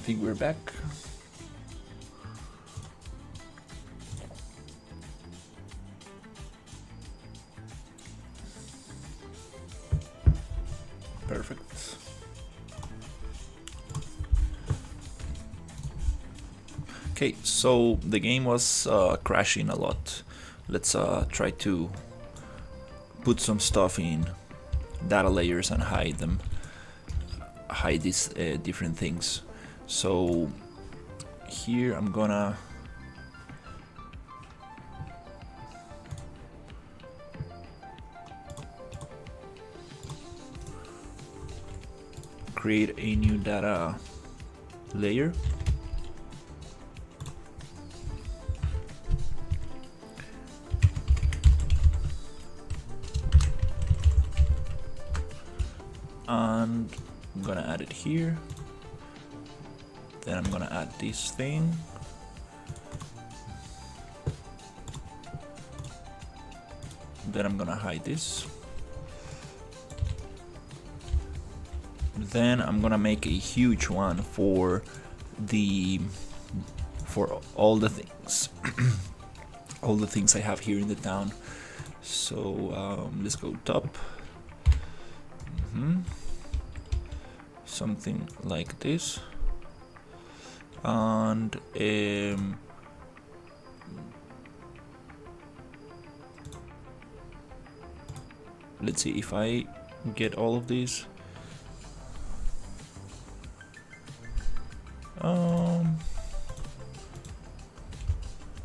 think we're back. Perfect. Okay, so the game was crashing a lot. Let's try to put some stuff in data layers and hide them. Hide these different things. So here I'm gonna create a new data layer. And I'm gonna add it here. Then I'm gonna add this thing. Then I'm gonna hide this. Then I'm gonna make a huge one for all the things all the things I have here in the town. So let's go top. Something like this. And let's see if I get all of these.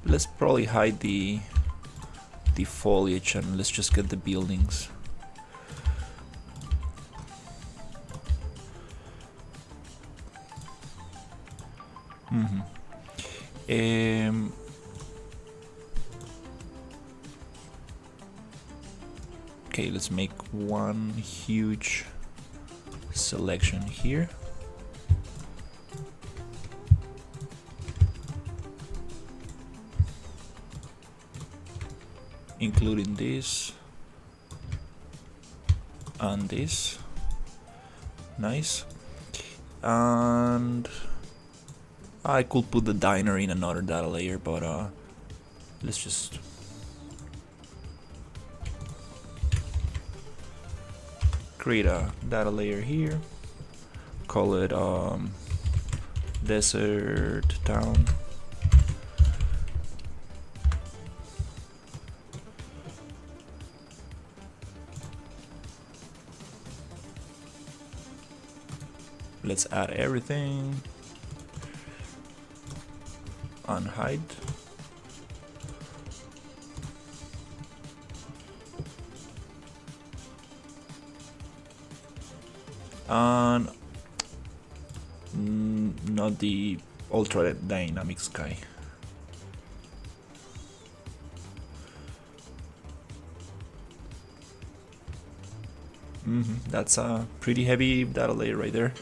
Let's probably hide the foliage and let's just get the buildings. Okay, let's make one huge selection here. Including this and this. Nice. And I could put the diner in another data layer, but let's just create a data layer here. Call it desert town. Let's add everything. Unhide. And not the ultra dynamic sky. That's a pretty heavy data layer right there.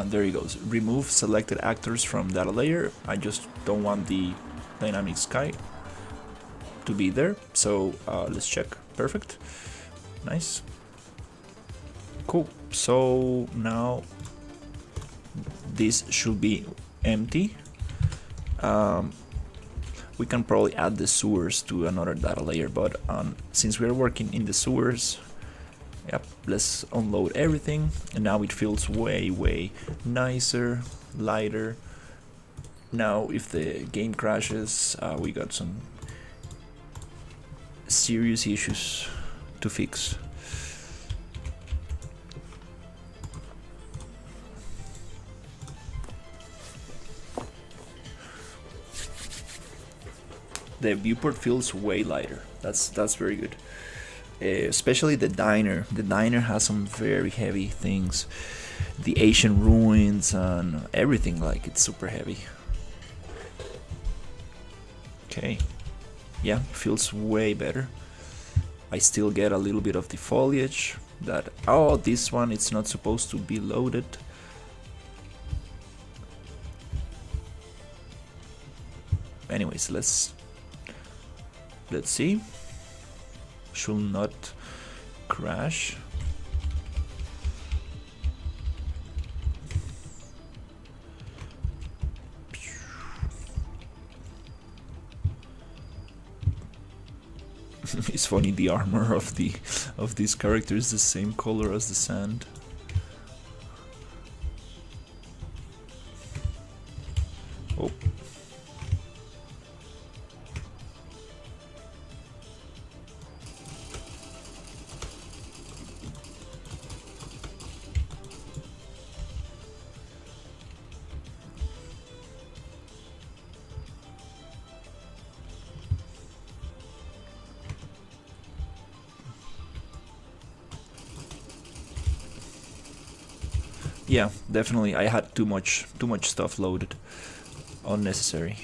There he goes. Remove selected actors from data layer. I just don't want the dynamic sky to be there. So let's check. Perfect. Nice. Cool. So now this should be empty. We can probably add the sewers to another data layer, but since we're working in the sewers, yep, let's unload everything, and now it feels way nicer, lighter. Now if the game crashes, we got some serious issues to fix. The viewport feels way lighter. That's very good. Especially the diner. The diner has some very heavy things. The ancient ruins and everything, like, it's super heavy. Okay. Yeah, feels way better. I still get a little bit of the foliage that, oh, this one it's not supposed to be loaded. anyways, let's see. Should not crash. It's funny, the armor of this character is the same color as the sand. Oh. Yeah, definitely. I had too much stuff loaded. Unnecessary.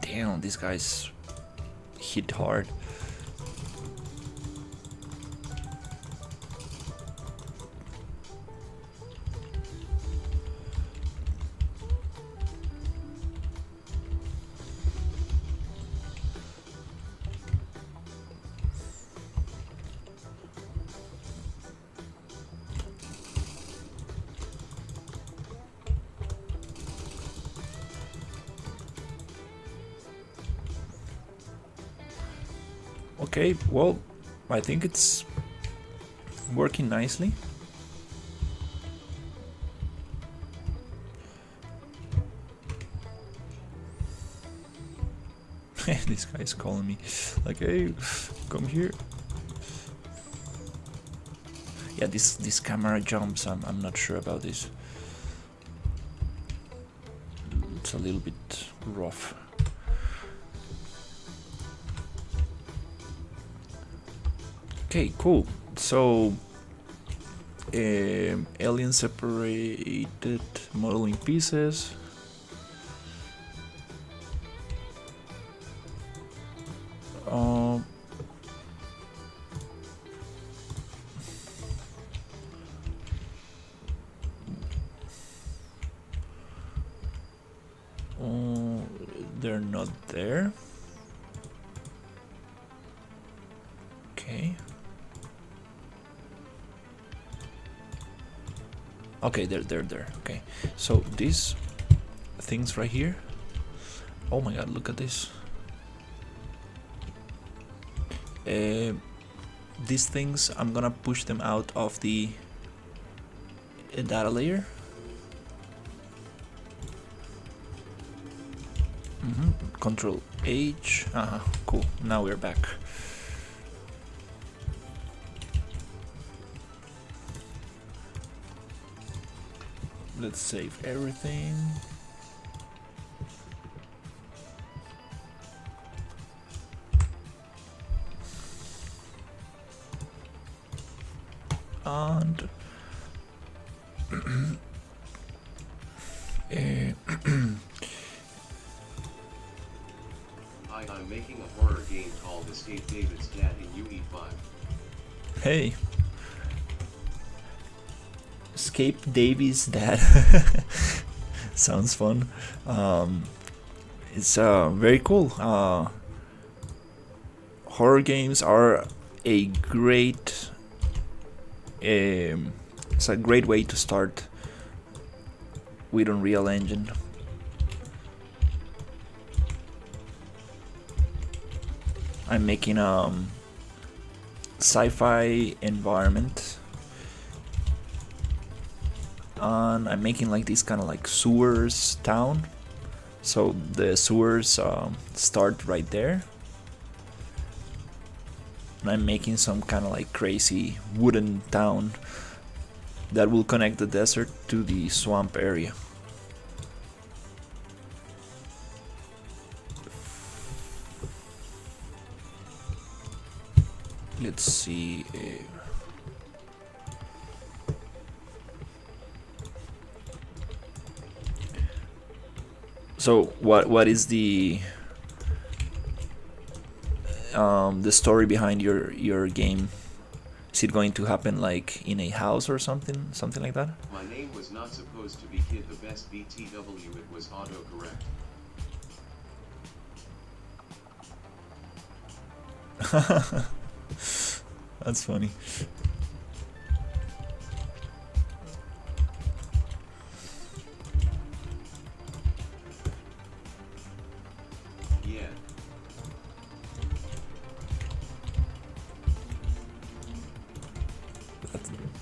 Damn, these guys hit hard. Okay, well, I think it's working nicely. This guy's calling me like, hey, come here. Yeah, this camera jumps, I'm not sure about this. It's a little bit rough. Okay, cool. So, alien separated modeling pieces. They're not there. Okay. Okay, they're there. Okay, so these things right here. Oh my god, look at this. These things, I'm gonna push them out of the data layer. Control H. Cool. Now we're back. Let's save everything. And I'm making a horror game called Escape David's Dad in UE5. Hey. Escape David's Dad. Sounds fun. It's very cool. Horror games are a great it's a great way to start with Unreal Engine. I'm making sci-fi environment, and I'm making like this kind of like sewers town. So the sewers start right there, and I'm making some kind of like crazy wooden town that will connect the desert to the swamp area. let's see. So what is the story behind your game? Is it going to happen like in a house or something like that? My name was not supposed to be Kid the Best BTW, it was autocorrect. That's funny. Yeah.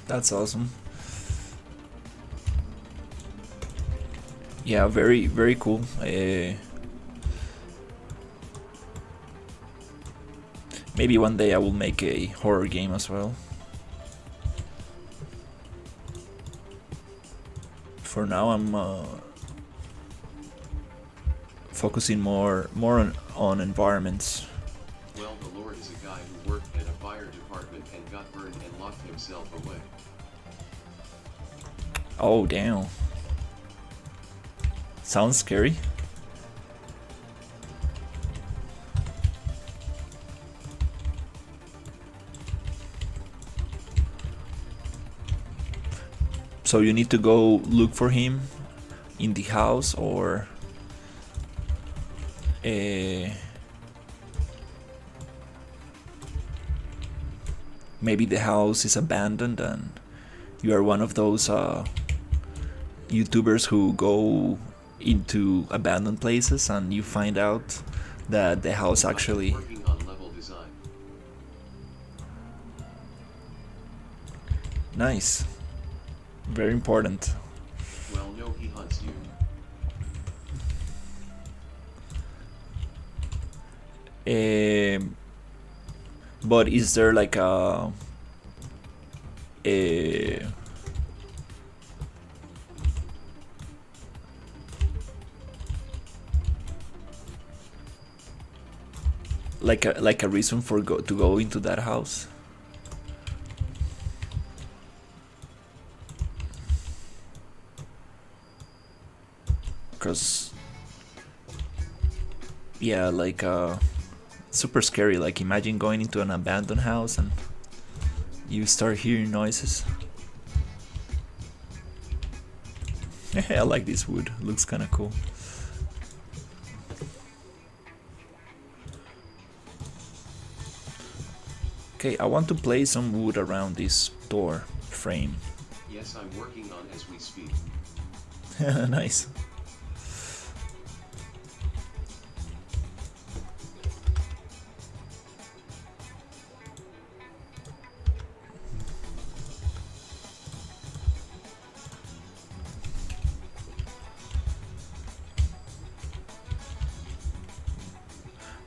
That's awesome. Yeah, very cool. Maybe one day I will make a horror game as well. For now, I'm focusing more on environments. Well, the Lord is a guy who worked at a fire department and got burned and locked himself away. Oh, damn. Sounds scary. So you need to go look for him in the house, or maybe the house is abandoned and you are one of those YouTubers who go into abandoned places and you find out that the house actually... Working on level design. Nice. Very important. Well, no, he hunts you. But is there like like a reason for to go into that house? Because yeah, like super scary. Like imagine going into an abandoned house and you start hearing noises. I like this wood, looks kind of cool. Okay, I want to place some wood around this door frame. Yes, I'm working on as we speak. Nice.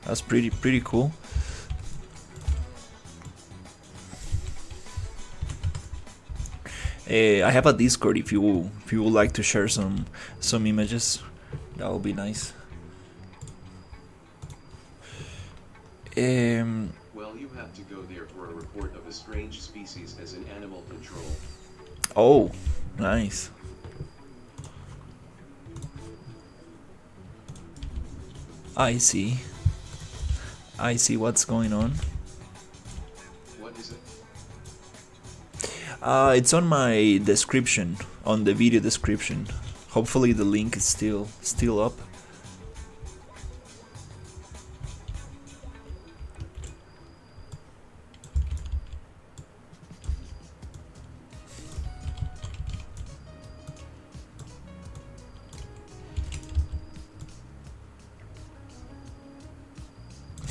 That's pretty cool. I have a Discord if you would like to share some images. That would be nice. Well, you have to go there for a report of a strange species as an animal control. Oh, nice. I see what's going on. What is it? It's on my description, on the video description. Hopefully the link is still up.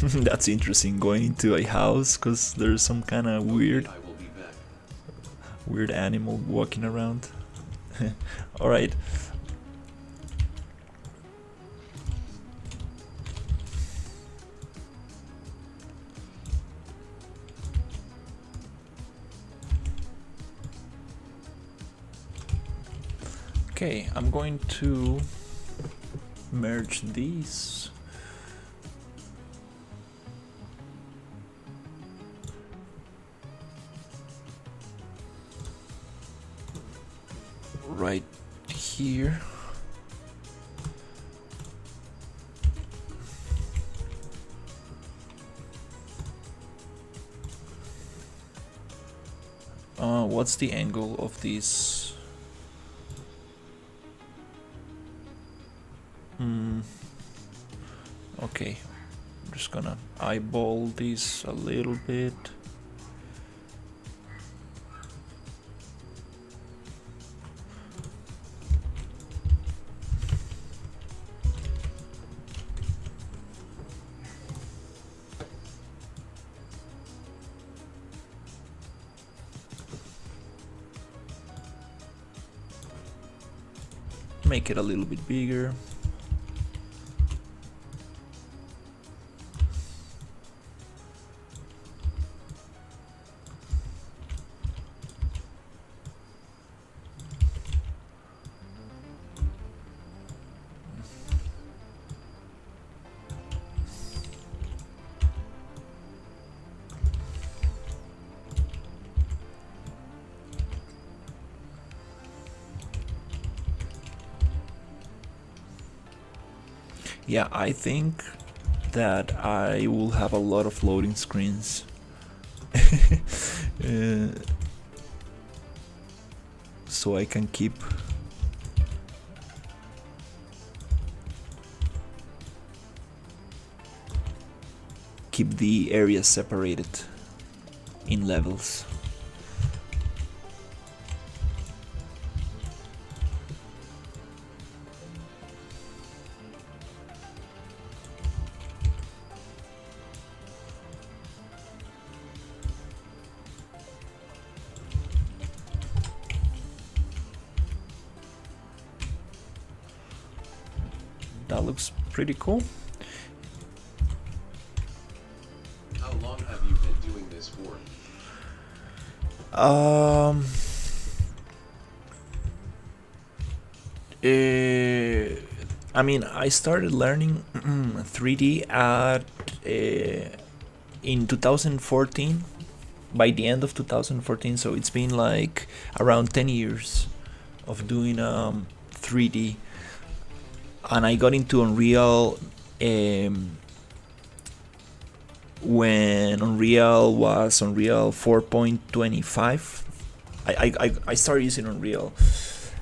That's interesting, going into a house because there's some kind of weird I will be back. weird animal walking around. Alright. Okay, I'm going to merge these. here. What's the angle of this? Okay, I'm just gonna eyeball this a little bit. Make it a little bit bigger. Yeah, I think that I will have a lot of loading screens. So I can keep the areas separated in levels. That looks pretty cool. How long have you been doing this for? I mean, I started learning 3D at in 2014, by the end of 2014, so it's been like around 10 years of doing 3D. And I got into Unreal when Unreal was Unreal 4.25. I started using Unreal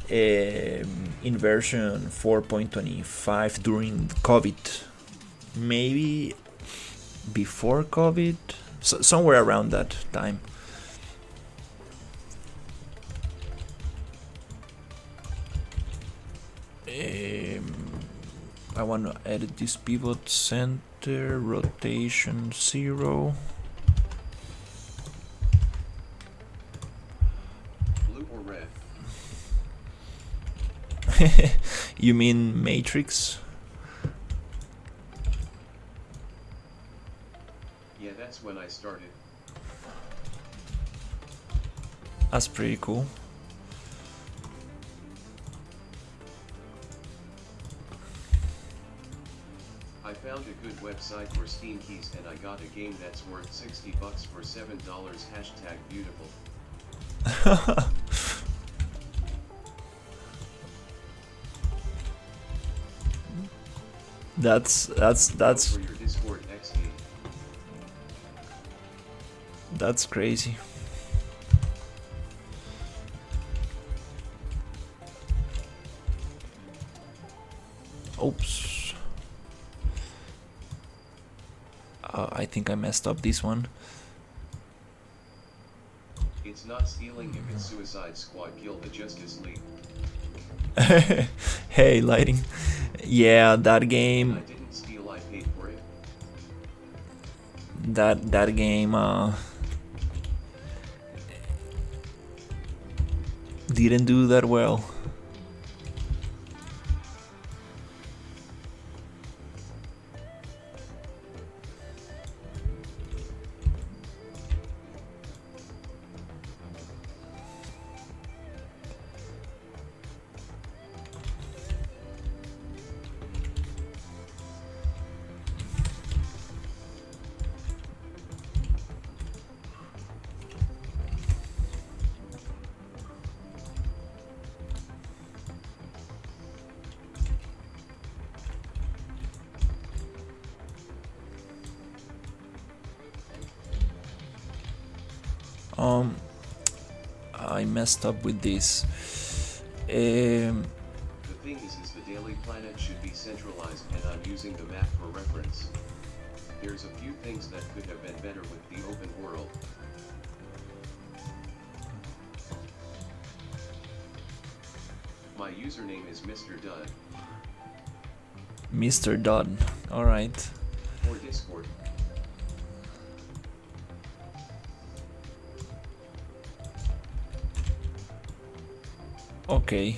in version 4.25 during COVID, maybe before COVID, so somewhere around that time. I want to edit this pivot center, rotation 0. Blue or red? You mean matrix? Yeah, that's when I started. That's pretty cool. I found a good website for Steam keys and I got a game that's worth $60 for $7. Hashtag beautiful. That's For your Discord XD. That's crazy. Oops. I think I messed up this one. It's not stealing if it's Suicide Squad Kill the Justice League. Hey, lighting. Yeah, that game. I didn't steal, I paid for it. That game didn't do that well. I messed up with this. The thing is the Daily Planet should be centralized, and I'm using the map for reference. There's a few things that could have been better with the open world. My username is Mr. Dunn. Mr. Dunn. Alright. Or Discord. Okay.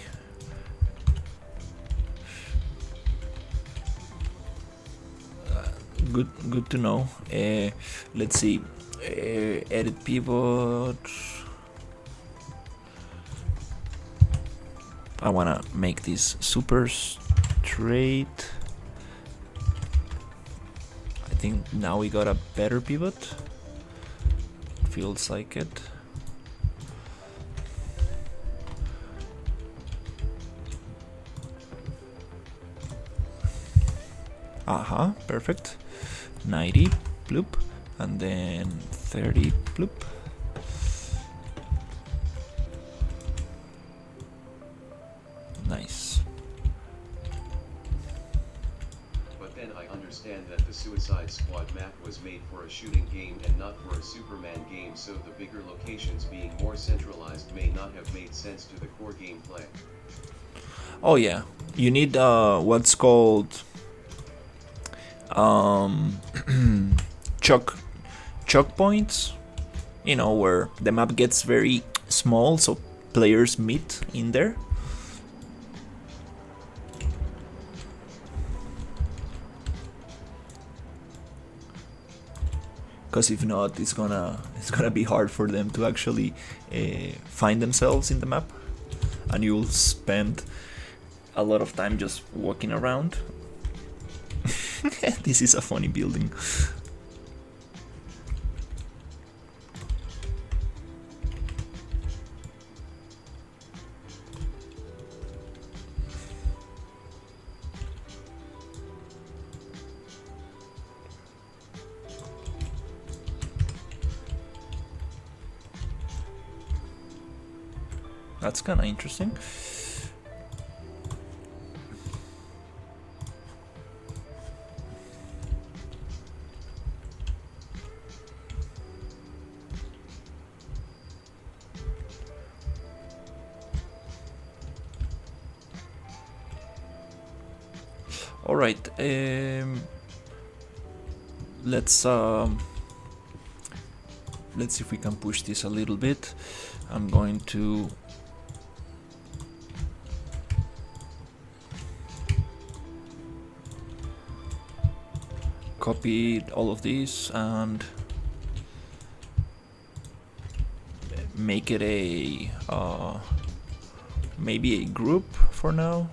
Good to know. Let's see. Edit pivot. I wanna make this super straight. I think now we got a better pivot. Feels like it. Perfect. 90 bloop, and then 30 bloop. Nice. But then I understand that the Suicide Squad map was made for a shooting game and not for a Superman game, so the bigger locations being more centralized may not have made sense to the core gameplay. Oh yeah, you need what's called choke points, you know, where the map gets very small so players meet in there. Because if not, it's gonna be hard for them to actually find themselves in the map, and you'll spend a lot of time just walking around. This is a funny building. That's kind of interesting. All right, let's see if we can push this a little bit. I'm going to copy all of these and make it a maybe a group for now.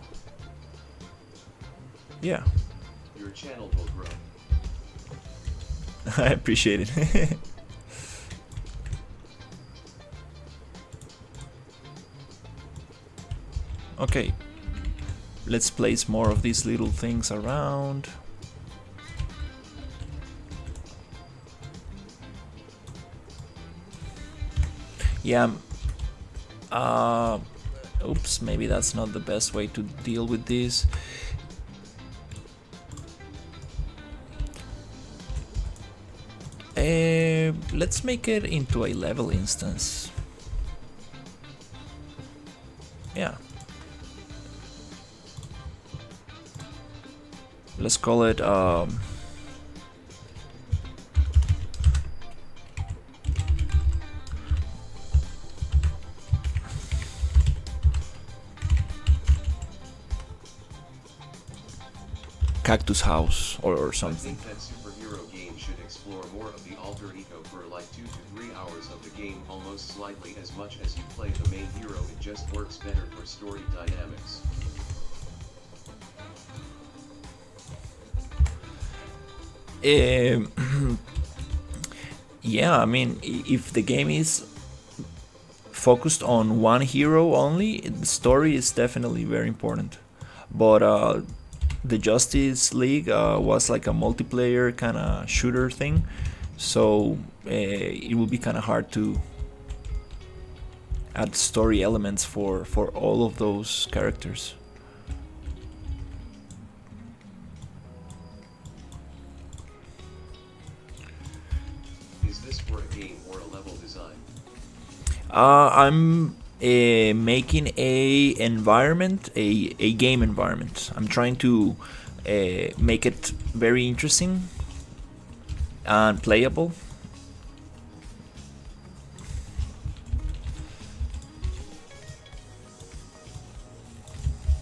Yeah. Your channel will grow. I appreciate it. Okay, let's place more of these little things around. Yeah. Oops, maybe that's not the best way to deal with this. Let's make it into a level instance. Yeah. Let's call it Cactus House or something. I think that superhero game should explore more of the alter ego for like 2 to 3 hours of the game, almost slightly as much as you play the main hero. It just works better for story dynamics. Yeah, I mean, if the game is focused on one hero only, the story is definitely very important. But the Justice League was like a multiplayer kind of shooter thing, so it will be kind of hard to add story elements for all of those characters. Is this for a game or a level design? I'm making a environment, a game environment. I'm trying to make it very interesting and playable.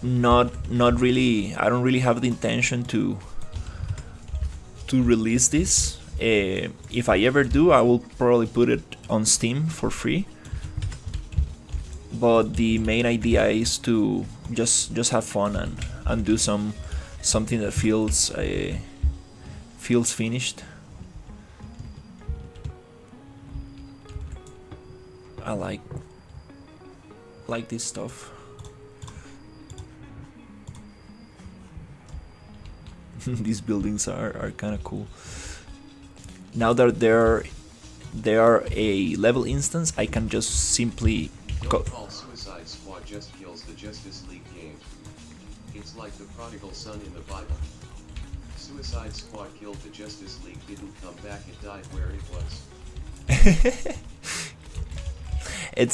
Not really. I don't really have the intention to release this. If I ever do, I will probably put it on Steam for free. But the main idea is to just have fun and do something that feels finished. I like this stuff. These buildings are kind of cool. Now that they are a level instance, I can just simply Don't call Suicide Squad just kills the Justice League game. It's like the prodigal son in the Bible. Suicide Squad killed the Justice League, didn't come back, it died where it was.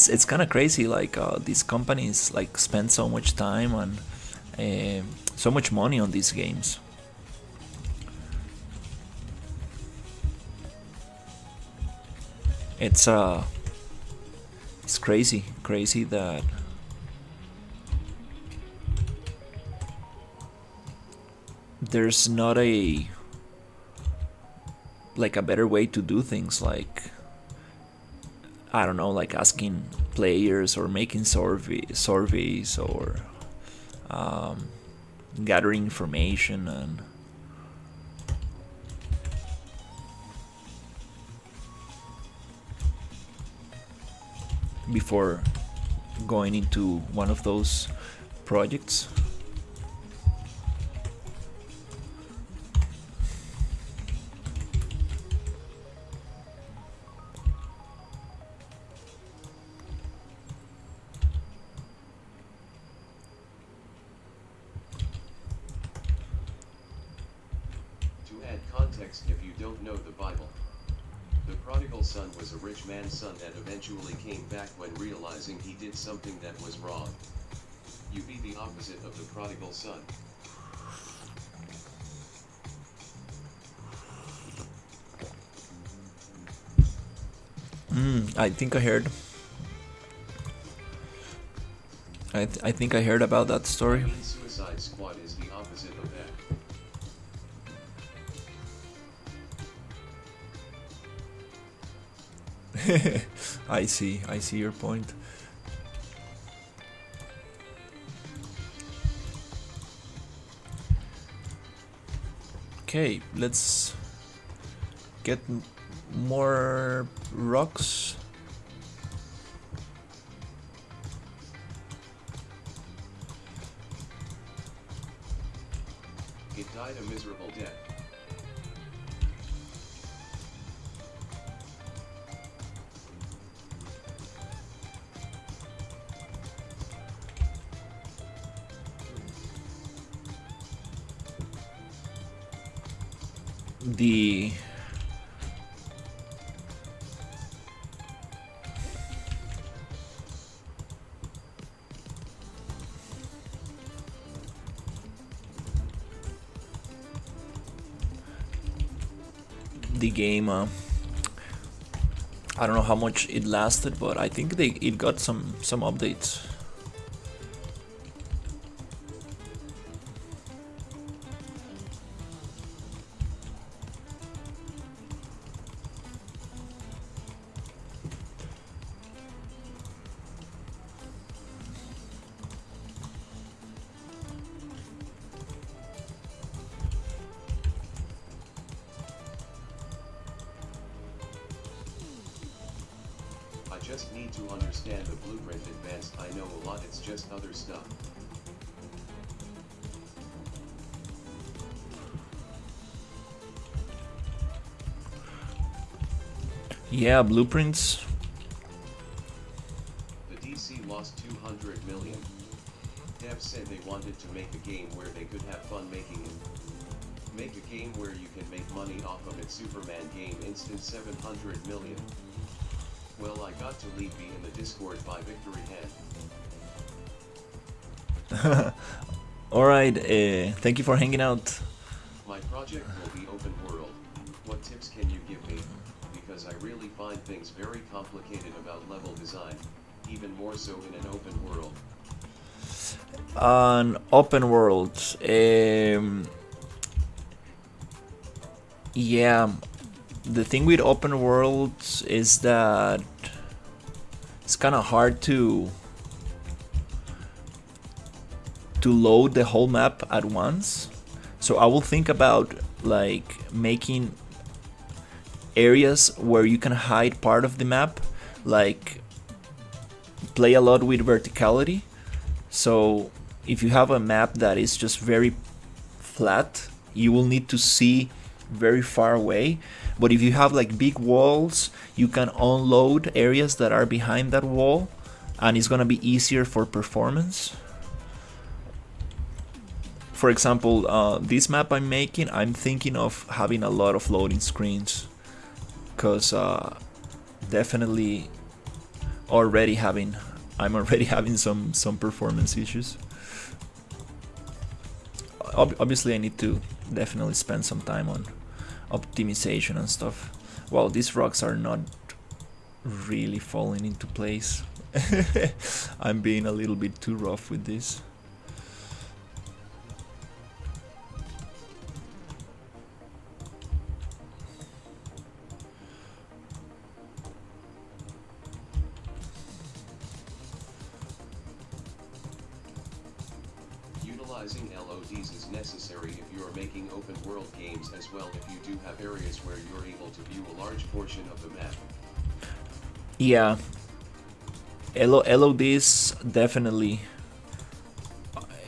It's kind of crazy. Like these companies like spend so much time and so much money on these games. It's crazy that there's not a better way to do things, like I don't know, like asking players or making surveys or gathering information and before going into one of those projects. To add context, if you don't know the Bible, the prodigal son was a rich man's son that eventually came back when realizing he did something that was wrong. You be the opposite of the prodigal son. I think I heard. I think I heard about that story. I mean, Suicide Squad is the opposite of that. I see your point. Okay, let's get more rocks. It died a miserable death. The game I don't know how much it lasted, but I think it got some updates. I just need to understand the blueprint advanced. I know a lot, it's just other stuff. Yeah, blueprints. The I've said they wanted to make a game where they could have fun making it. Make a game where you can make money off of it. Superman game instant 700 million. Well, I got to leave me in the Discord by Victory Hand. Alright, thank you for hanging out. My project will be open world. What tips can you give me? Because I really find things very complicated about level design, even more so in an open world. An open world, yeah, the thing with open worlds is that it's kind of hard to load the whole map at once. So I will think about like making areas where you can hide part of the map, like play a lot with verticality. So if you have a map that is just very flat, you will need to see very far away. But if you have like big walls, you can unload areas that are behind that wall, and it's gonna be easier for performance. For example, this map I'm making, I'm thinking of having a lot of loading screens, because definitely I'm already having some performance issues. Obviously I need to definitely spend some time on optimization and stuff. Wow, these rocks are not really falling into place. I'm being a little bit too rough with this. Utilizing LODs is necessary if you are making open world games as well, if you do have areas where you're able to view a large portion of the map. Yeah, LODs definitely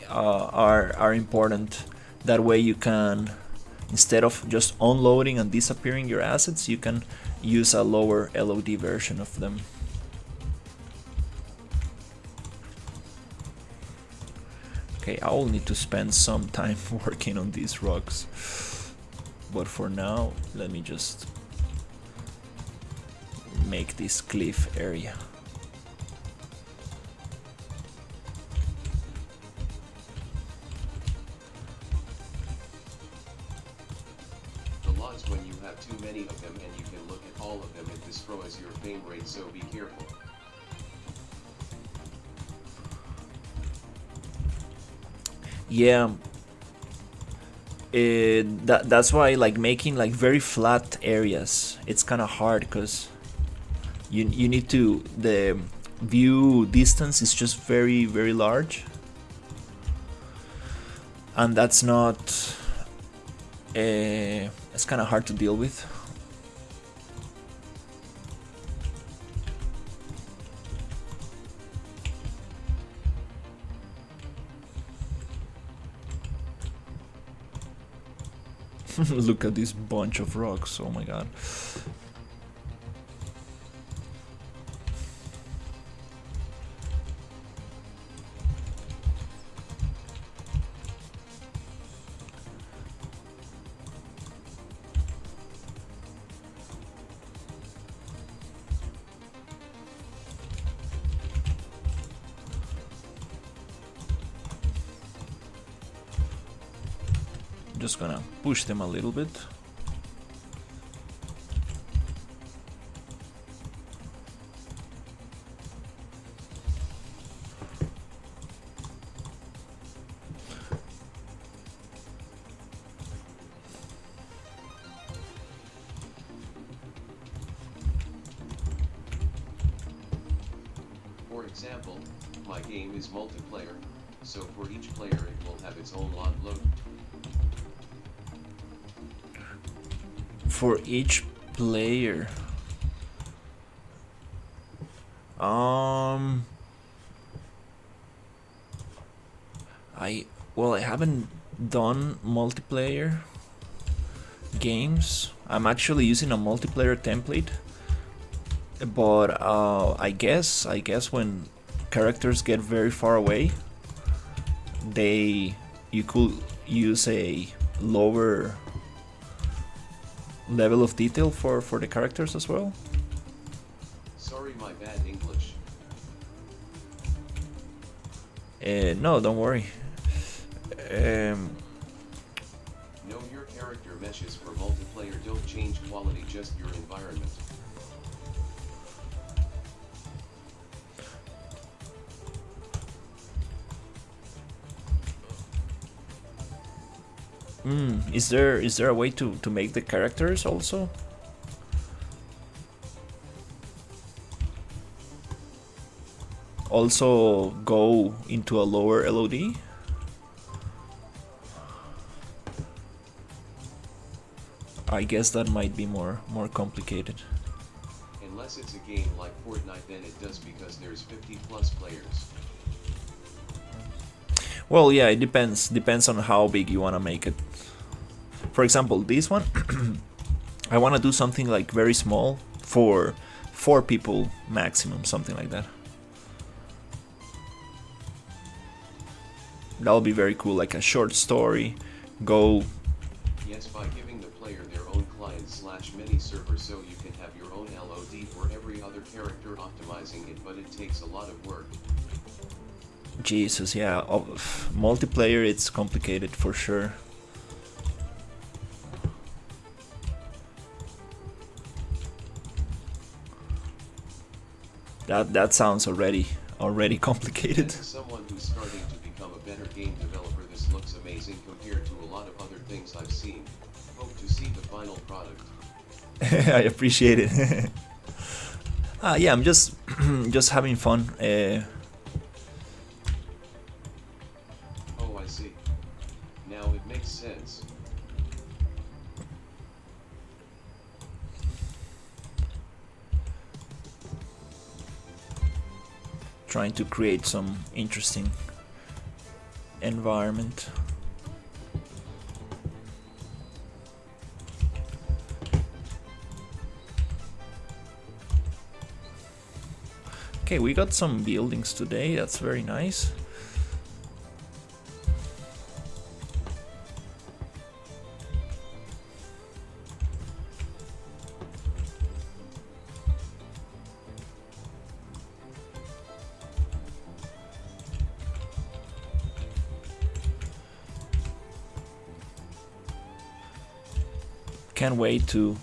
are important. That way you can, instead of just unloading and disappearing your assets, you can use a lower LOD version of them. Okay, I will need to spend some time working on these rocks, but for now let me just make this cliff area. The logs, when you have too many of them and you can look at all of them, it destroys your frame rate, so be careful. Yeah, that's why like making like very flat areas, it's kind of hard, because you need to, the view distance is just very large, and that's not it's kind of hard to deal with. Look at this bunch of rocks, oh my god. Just gonna push them a little bit. For example, my game is multiplayer, so for each player it will have its own lot load. For each player, I haven't done multiplayer games. I'm actually using a multiplayer template, but I guess when characters get very far away, you could use a lower level of detail for the characters as well? Sorry, my bad English. No, don't worry. Know your character meshes for multiplayer, don't change quality, just your environment. Is there a way to make the characters also? Also go into a lower LOD? I guess that might be more complicated. Unless it's a game like Fortnite, then it does, because there's 50 plus players. Well, yeah, it depends on how big you want to make it. For example, this one, I want to do something like very small for 4 people maximum, something like that. That'll be very cool, like a short story. Go. Yes, by giving the player their own client/mini server, so you can have your own LOD for every other character, optimizing it, but it takes a lot of work. Jesus, yeah, multiplayer, it's complicated for sure. That sounds already complicated. As someone who's starting to become a better game developer, this looks amazing compared to a lot of other things I've seen. Hope to see the final product. I appreciate it. Yeah, I'm just having fun. Oh, I see. Now it makes sense. Trying to create some interesting environment. Okay, we got some buildings today, that's very nice. Can't wait to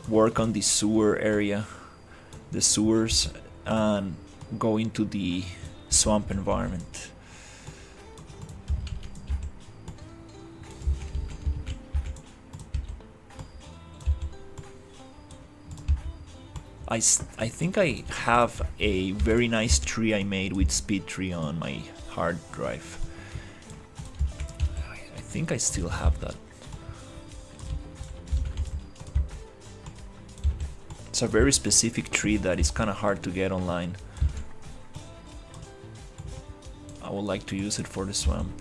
work on the sewer area, the sewers, and go into the swamp environment. I think I have a very nice tree I made with speed tree on my hard drive. I think I still have that. It's a very specific tree that is kind of hard to get online. I would like to use it for the swamp.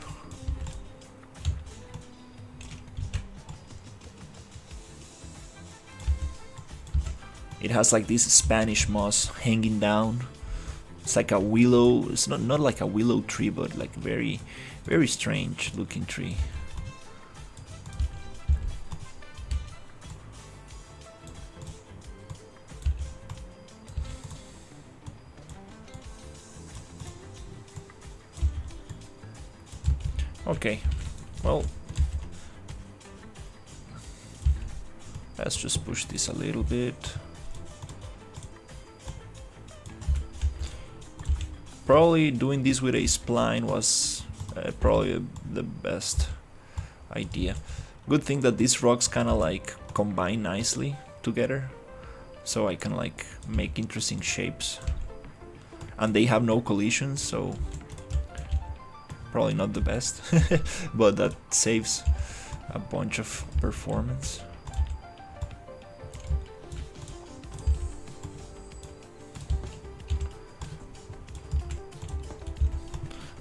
It has like this Spanish moss hanging down. It's like a willow. It's not like a willow tree, but like very strange looking tree. Okay, well, let's just push this a little bit. Probably doing this with a spline was probably the best idea. Good thing that these rocks kind of like combine nicely together, so I can like make interesting shapes, and they have no collisions, so probably not the best, but that saves a bunch of performance.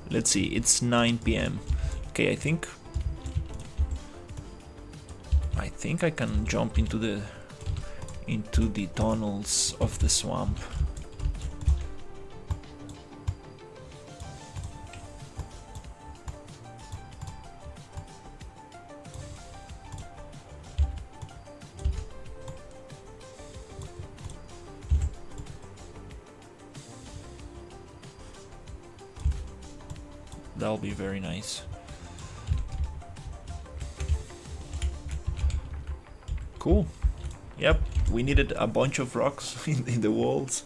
Let's see, it's 9 PM. Okay, I think I can jump into the tunnels of the swamp. That'll be very nice. Cool. Yep, we needed a bunch of rocks in the walls.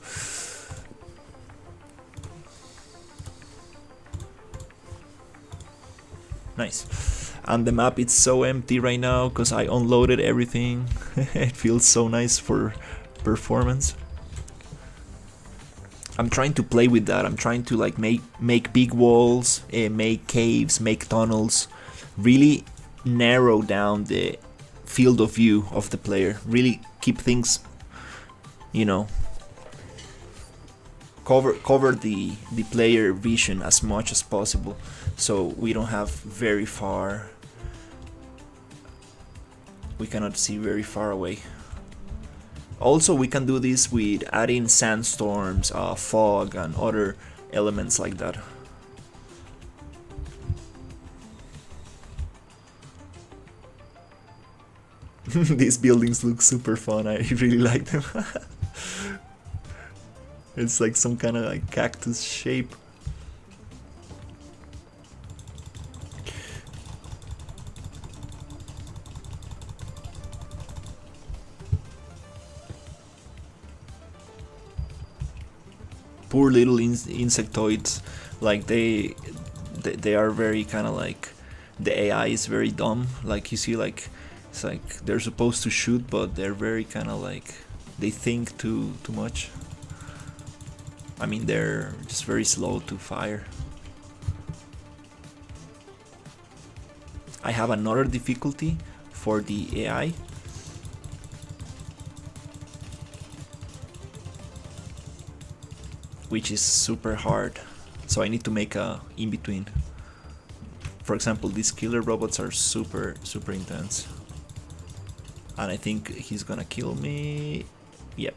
Nice. And the map is so empty right now because I unloaded everything. It feels so nice for performance. I'm trying to play with that. I'm trying to like make big walls, make caves, make tunnels, really narrow down the field of view of the player. Really keep things, you know, cover the player vision as much as possible, so we don't have very far. We cannot see very far away. Also, we can do this with adding sandstorms, fog, and other elements like that. These buildings look super fun. I really like them. It's like some kind of like cactus shape. Poor little insectoids, like they are very kind of like, the AI is very dumb. Like you see, like it's like they're supposed to shoot, but they're very kind of like, they think too much. I mean, they're just very slow to fire. I have another difficulty for the AI. Which is super hard, so I need to make a in between. For example, these killer robots are super intense, and I think he's gonna kill me. Yep.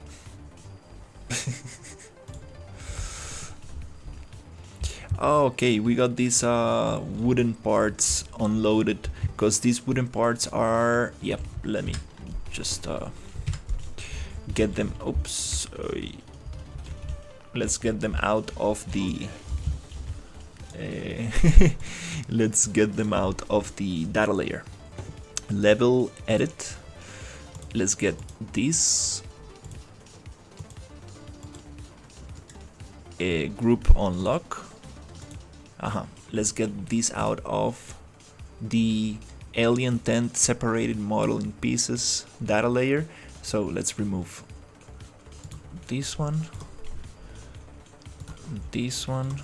Okay, we got these wooden parts unloaded, because these wooden parts are, yep, let me just get them. Oops. Let's get them out of the let's get them out of the data layer. Level edit. Let's get this group unlock. Let's get this out of the alien tent separated model in pieces data layer. So let's remove this one, this one,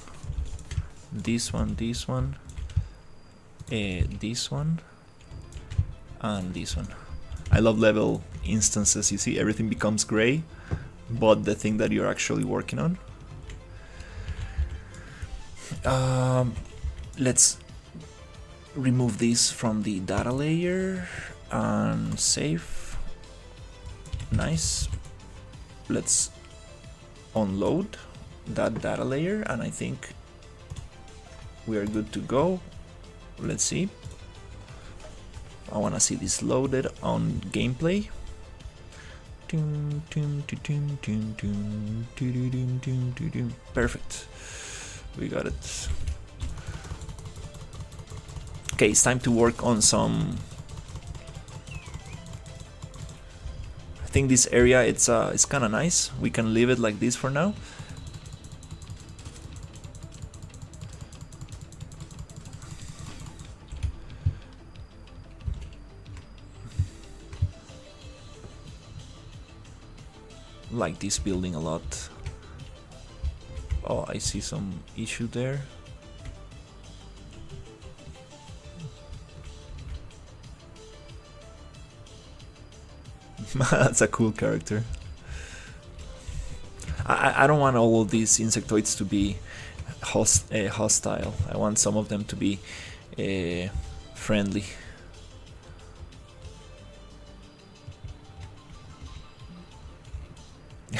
this one, this one, this one, and this one. I love level instances. You see, everything becomes gray, but the thing that you're actually working on. Let's remove this from the data layer and save. Nice. Let's unload that data layer, and I think we are good to go. Let's see. I want to see this loaded on gameplay. Perfect. We got it. Okay, it's time to work on some. I think this area, it's kind of nice. We can leave it like this for now. Like this building a lot. Oh, I see some issue there. That's a cool character. I don't want all of these insectoids to be hostile. I want some of them to be friendly.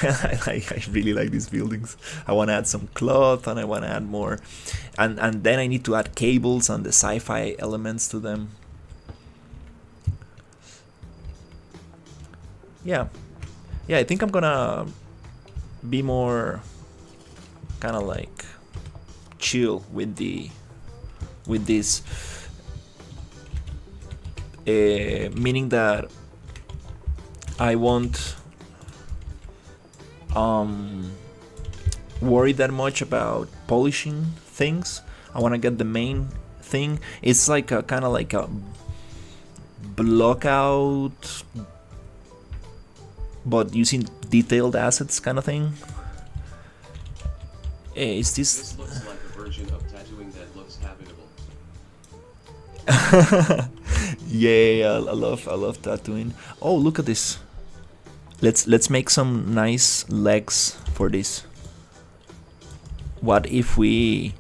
I really like these buildings. I want to add some cloth, and I want to add more, and then I need to add cables and the sci-fi elements to them. Yeah, I think I'm gonna be more kind of like chill with the with this, meaning that I won't worry that much about polishing things. I want to get the main thing. It's like a kind of like a block out, but using detailed assets kind of thing. Is This looks like a version of tattooing that looks habitable. Yeah, I love tattooing. Oh, look at this. Let's make some nice legs for this. What if we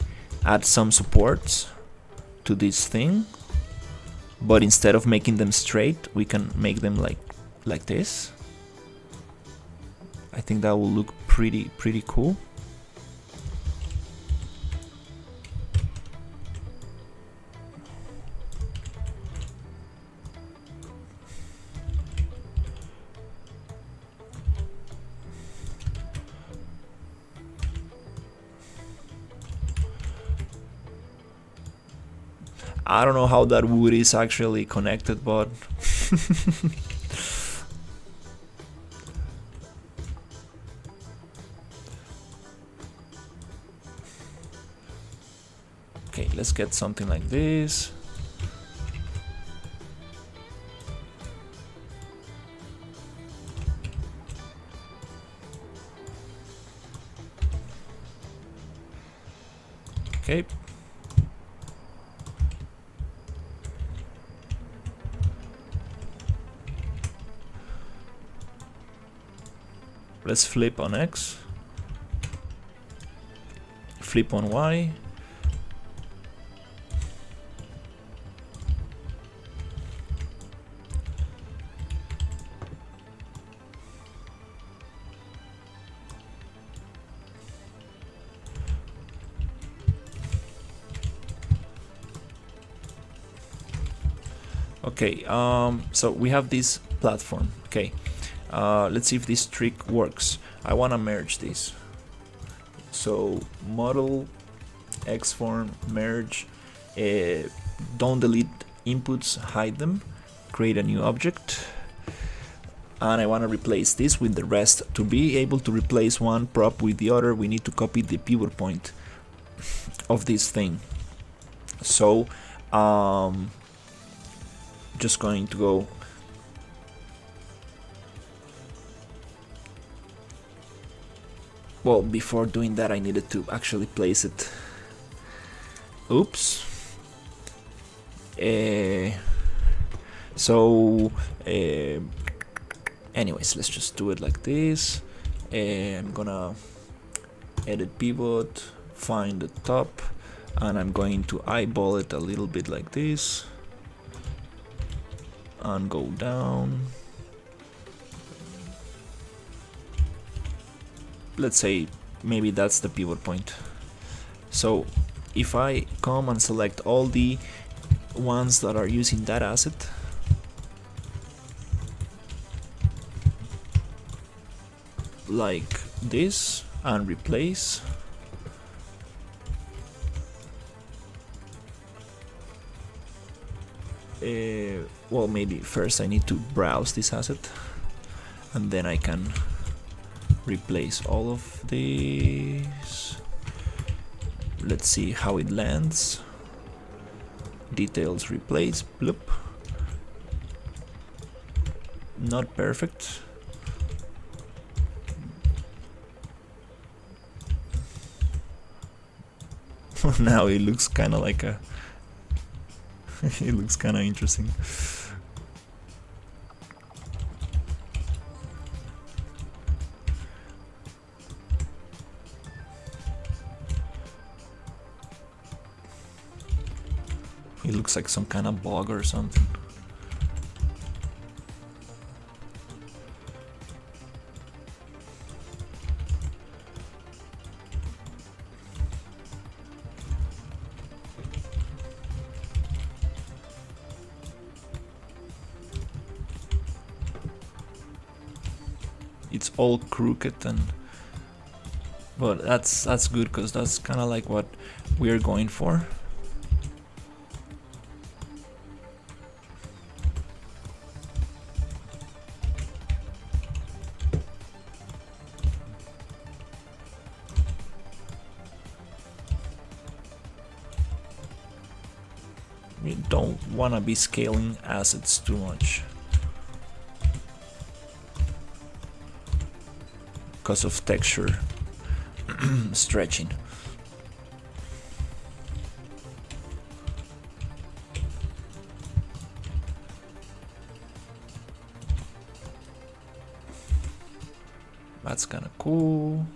add some supports to this thing, but instead of making them straight, we can make them like this? I think that will look pretty cool. I don't know how that wood is actually connected, but okay, let's get something like this. Okay. Let's flip on X, flip on Y. Okay, so we have this platform. Okay, let's see if this trick works. I want to merge this. So model, Xform, merge. Don't delete inputs, hide them. Create a new object. And I want to replace this with the rest. To be able to replace one prop with the other, we need to copy the pivot point of this thing. So just going to go well, before doing that I needed to actually place it. Oops. Anyways, let's just do it like this. I'm gonna edit pivot, find the top, and I'm going to eyeball it a little bit like this and go down. Let's say maybe that's the pivot point. So if I come and select all the ones that are using that asset, like this, and replace, well, maybe first I need to browse this asset and then I can replace all of these. Let's see how it lands. Details replace, bloop. Not perfect. Now it looks kind of like a it looks kind of interesting. It looks like some kind of bug or something. It's all crooked, and but that's good because that's kind of like what we're going for. don't want to be scaling assets too much because of texture stretching. That's kind of cool.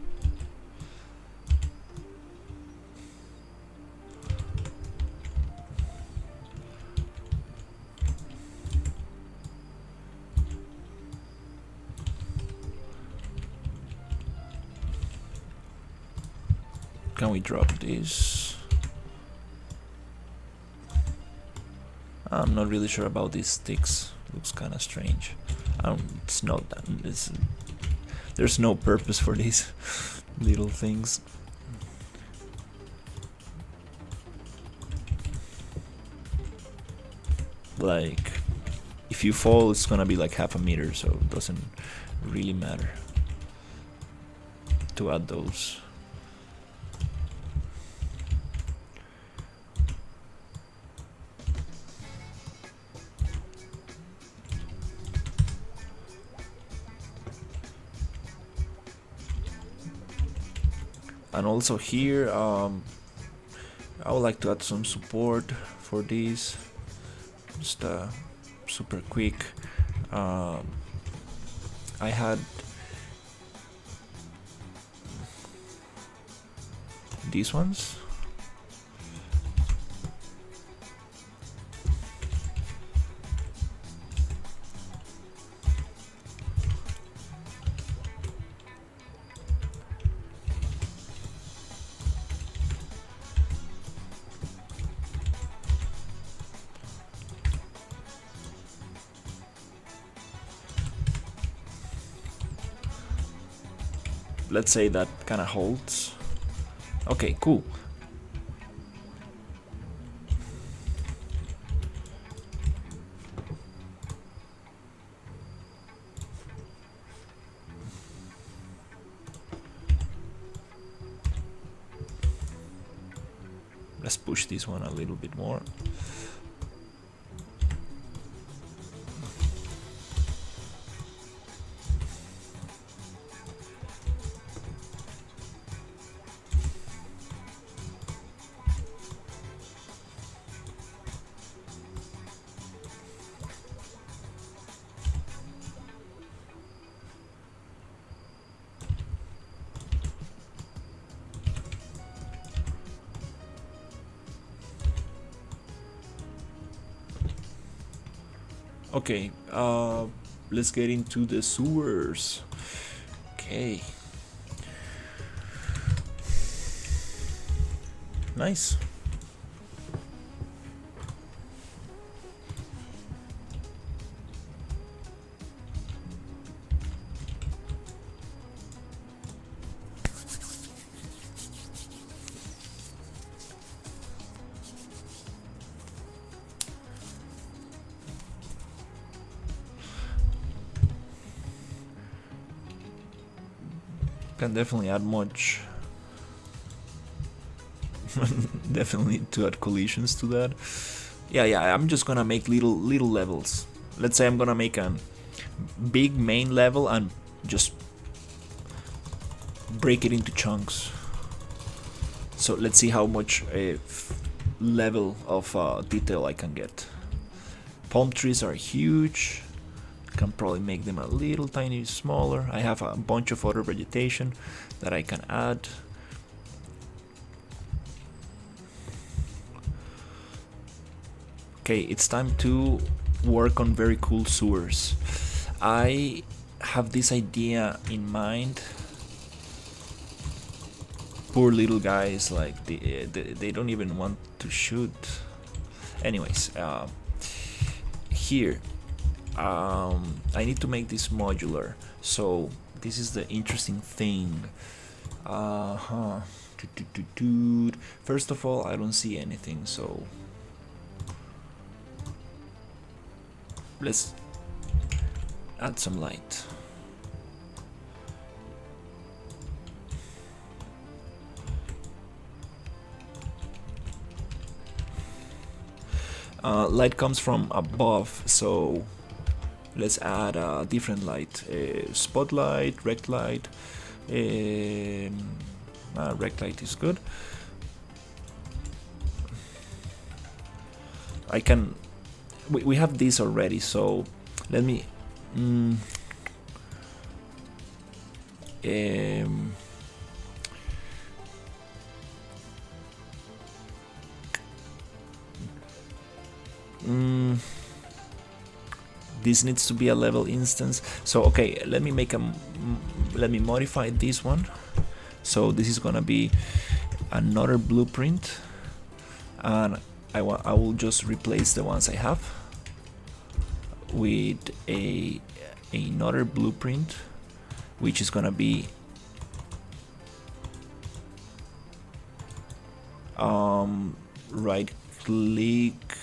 Can we drop this? I'm not really sure about these sticks. Looks kind of strange. It's not that. There's no purpose for these little things. Like, if you fall, it's gonna be like half a meter, so it doesn't really matter to add those. And also here, I would like to add some support for these. Just super quick. I had these ones. Let's say that kind of holds. Okay, cool. Let's push this one a little bit more. Okay, let's get into the sewers. Okay. Nice. Can definitely add much. Definitely need to add collisions to that. Yeah, I'm just gonna make little levels. Let's say I'm gonna make a big main level and just break it into chunks. So let's see how much level of detail I can get. Palm trees are huge. Can probably make them a little tiny smaller. I have a bunch of other vegetation that I can add. Okay, it's time to work on very cool sewers. I have this idea in mind. Poor little guys, like they don't even want to shoot. Anyways, here I need to make this modular. So this is the interesting thing. First of all, I don't see anything, so let's add some light. Light comes from above, so let's add a different light. Spotlight, rect light. Rect light is good. I can. We have this already, so let me. This needs to be a level instance. So okay, let me modify this one. So this is gonna be another blueprint, and I will just replace the ones I have with another blueprint, which is gonna be right click,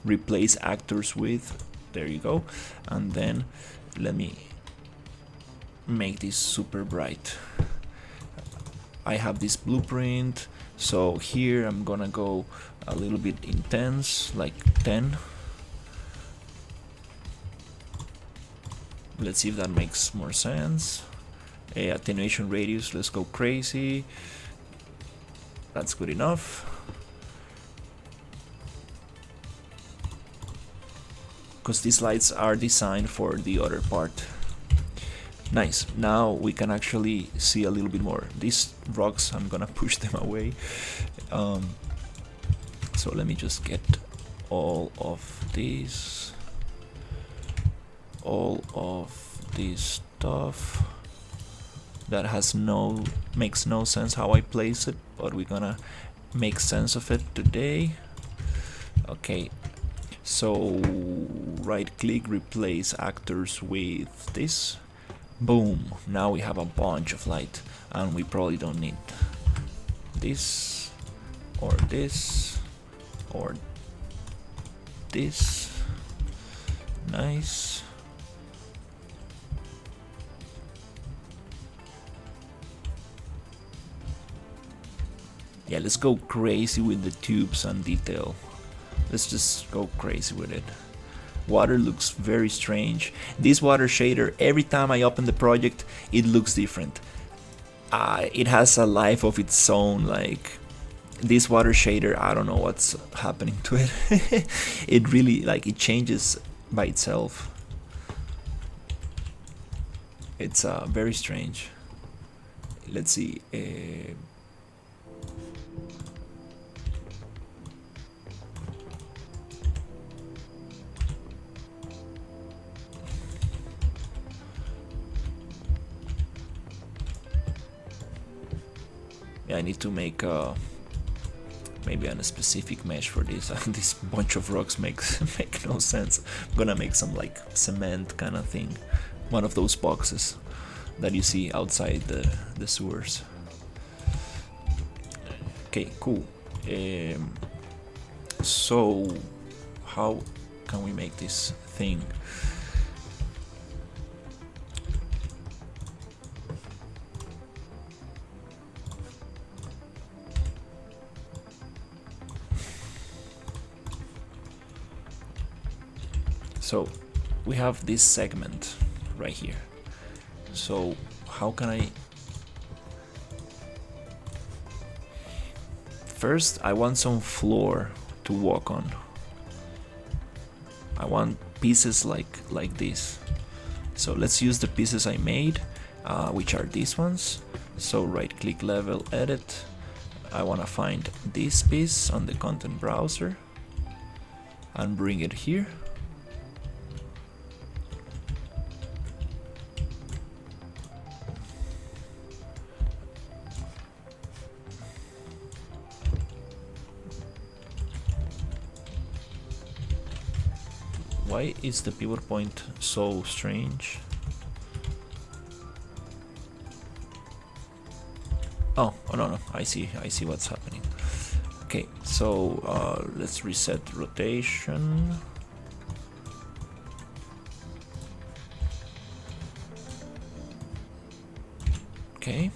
replace actors with. There you go. And then let me make this super bright. I have this blueprint, so here I'm gonna go a little bit intense, like 10. Let's see if that makes more sense. Attenuation radius, let's go crazy. That's good enough. Because these lights are designed for the other part. Nice. Now we can actually see a little bit more. These rocks, I'm gonna push them away. So let me just get all of this stuff that makes no sense how I place it, but we're gonna make sense of it today. Okay, so right click, replace actors with this. Boom, now we have a bunch of light, and we probably don't need this or this or this. Nice. Yeah, let's go crazy with the tubes and detail. Let's just go crazy with it. Water looks very strange. This water shader, every time I open the project, it looks different. It has a life of its own. Like this water shader, I don't know what's happening to it. It really, like, it changes by itself. It's very strange. Let's see. Yeah, I need to make maybe a specific mesh for this. This bunch of rocks make no sense. I'm gonna make some like cement kind of thing, one of those boxes that you see outside the sewers. Okay, cool. So how can we make this thing? So we have this segment right here. So how can I... First, I want some floor to walk on. I want pieces like this. So let's use the pieces I made, which are these ones. So right click, level, edit. I want to find this piece on the content browser and bring it here. Why is the pivot point so strange? Oh no, I see what's happening. Okay, so let's reset rotation. Okay,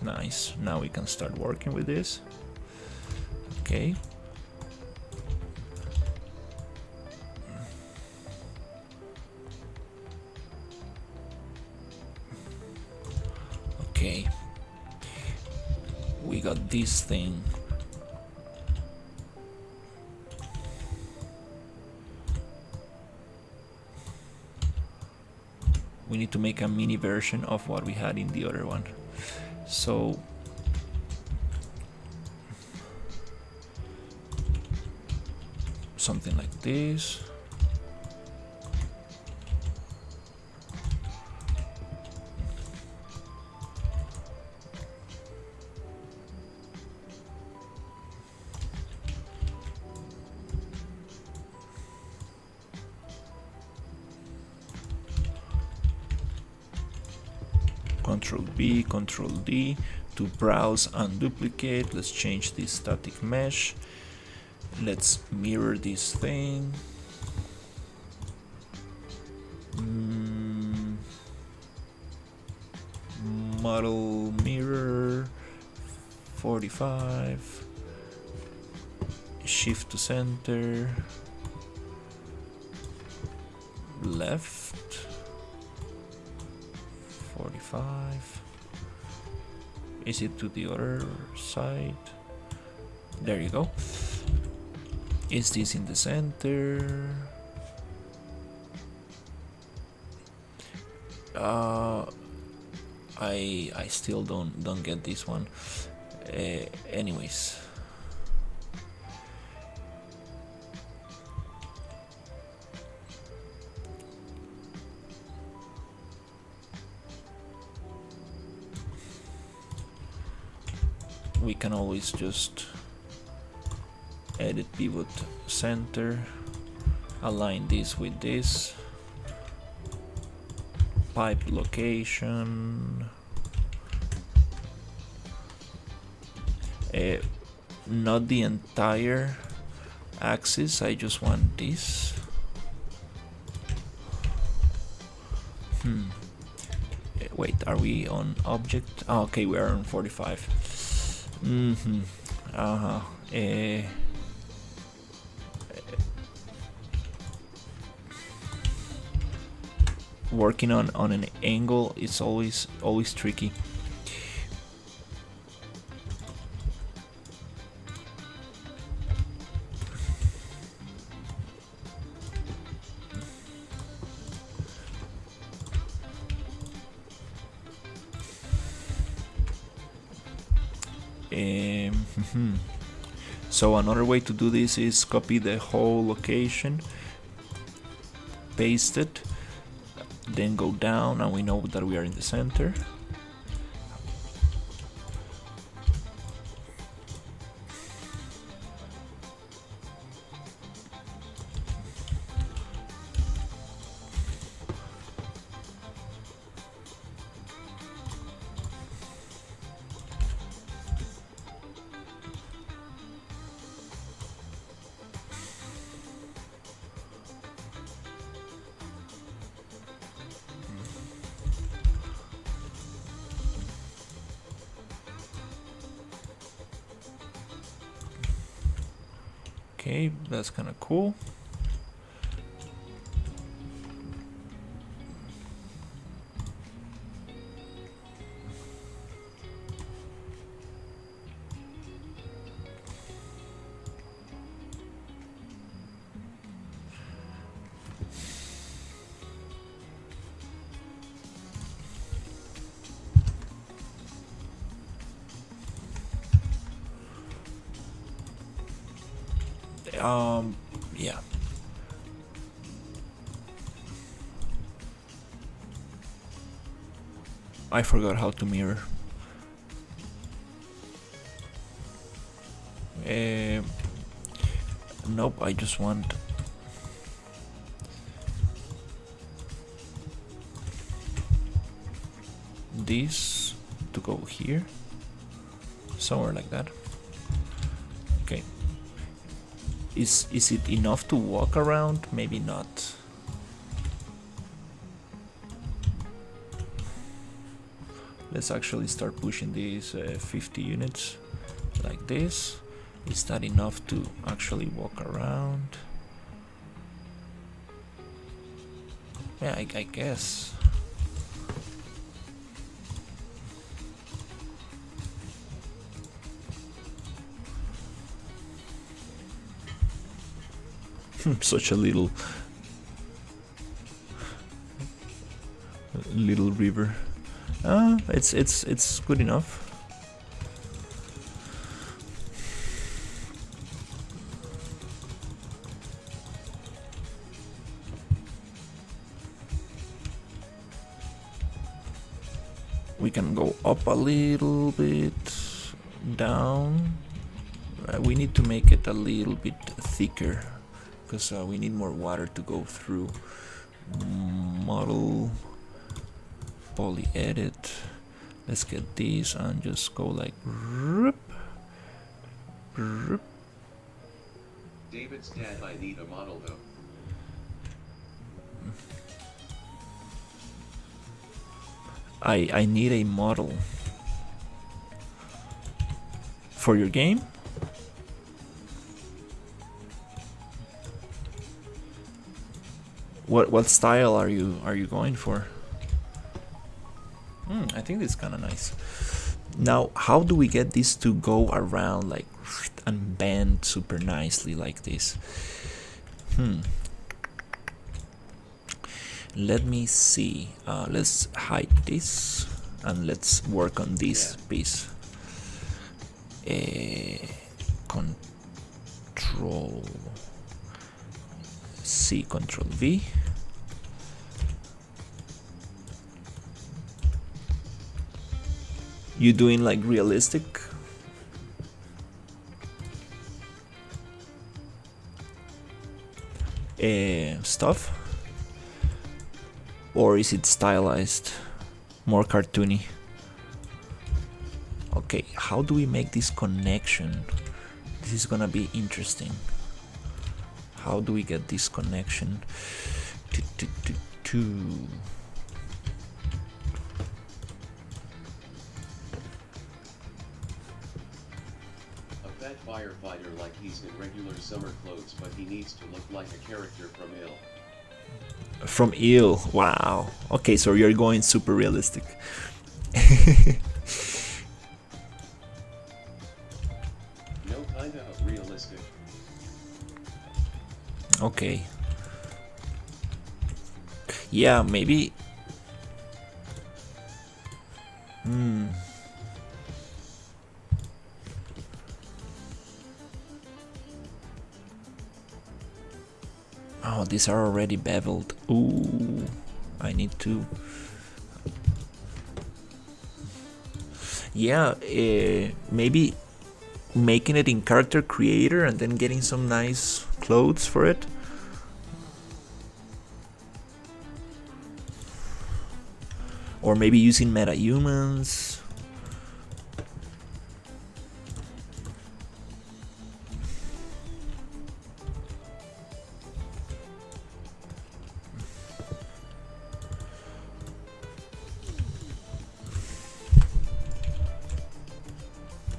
nice. Now we can start working with this. Okay. got this thing. We need to make a mini version of what we had in the other one. So something like this. Control B, Control D to browse and duplicate. Let's change this static mesh. Let's mirror this thing. Model mirror 45. Shift to center. Left. 45. Is it to the other side? There you go. Is this in the center? I still don't get this one. Anyways. We can always just edit pivot center, align this with this, pipe location, not the entire axis, I just want this. Wait, are we on object? Oh, okay, we are on 45. Working on an angle is always tricky. So another way to do this is copy the whole location, paste it, then go down, and we know that we are in the center. Okay, that's kind of cool. Yeah. I forgot how to mirror. Nope, I just want this to go here, somewhere like that. Okay. Is it enough to walk around? Maybe not. Let's actually start pushing these 50 units like this. Is that enough to actually walk around? Yeah, I guess. Such a little river. It's good enough. We can go up a little bit, down. We need to make it a little bit thicker because we need more water to go through. Model, poly edit. Let's get these and just go like rip, rip. David's dad, I need a model though. I need a model for your game. What style are you going for? I think this is kind of nice. Now, how do we get this to go around like and bend super nicely like this? Let me see. Let's hide this and let's work on this piece. Control C, Control V. You doing like realistic? Stuff? Or is it stylized? More cartoony? Okay, how do we make this connection? This is gonna be interesting. How do we get this connection? A fat firefighter like he's in regular summer clothes, but he needs to look like a character from Ill. From Ill, wow. Okay, so you're going super realistic. No, kinda realistic. Okay. Yeah, maybe. Oh, these are already beveled. Ooh, I need to. Yeah, maybe making it in character creator and then getting some nice clothes for it. Or maybe using metahumans.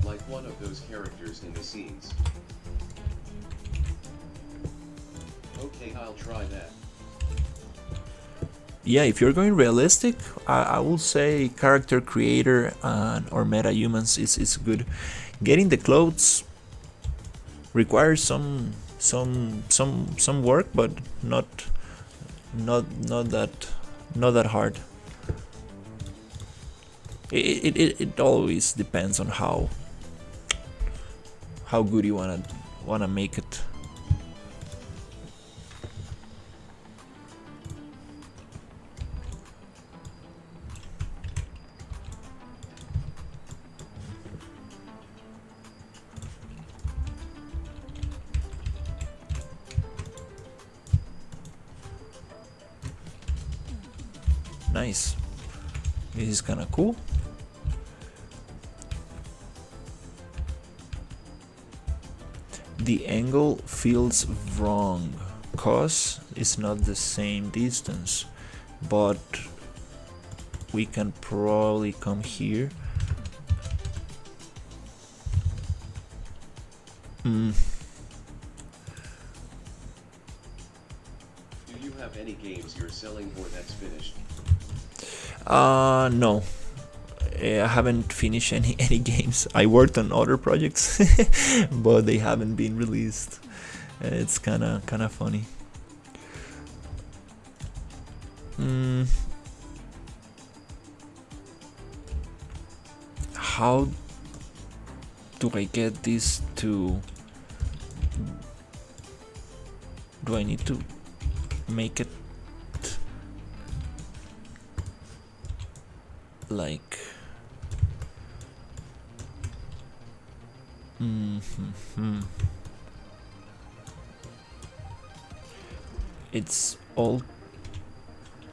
Like one of those characters in the scenes. Okay, I'll try that. Yeah, if you're going realistic, I will say character creator or metahumans is good. Getting the clothes requires some work, but not that hard. It always depends on how good you wanna make it. Nice. This is kind of cool. The angle feels wrong cause it's not the same distance, but we can probably come here. Do you have any games you're selling or that's finished? No. I haven't finished any games. I worked on other projects, but they haven't been released. It's kinda funny. How do I get this to... Do I need to make it like... It's all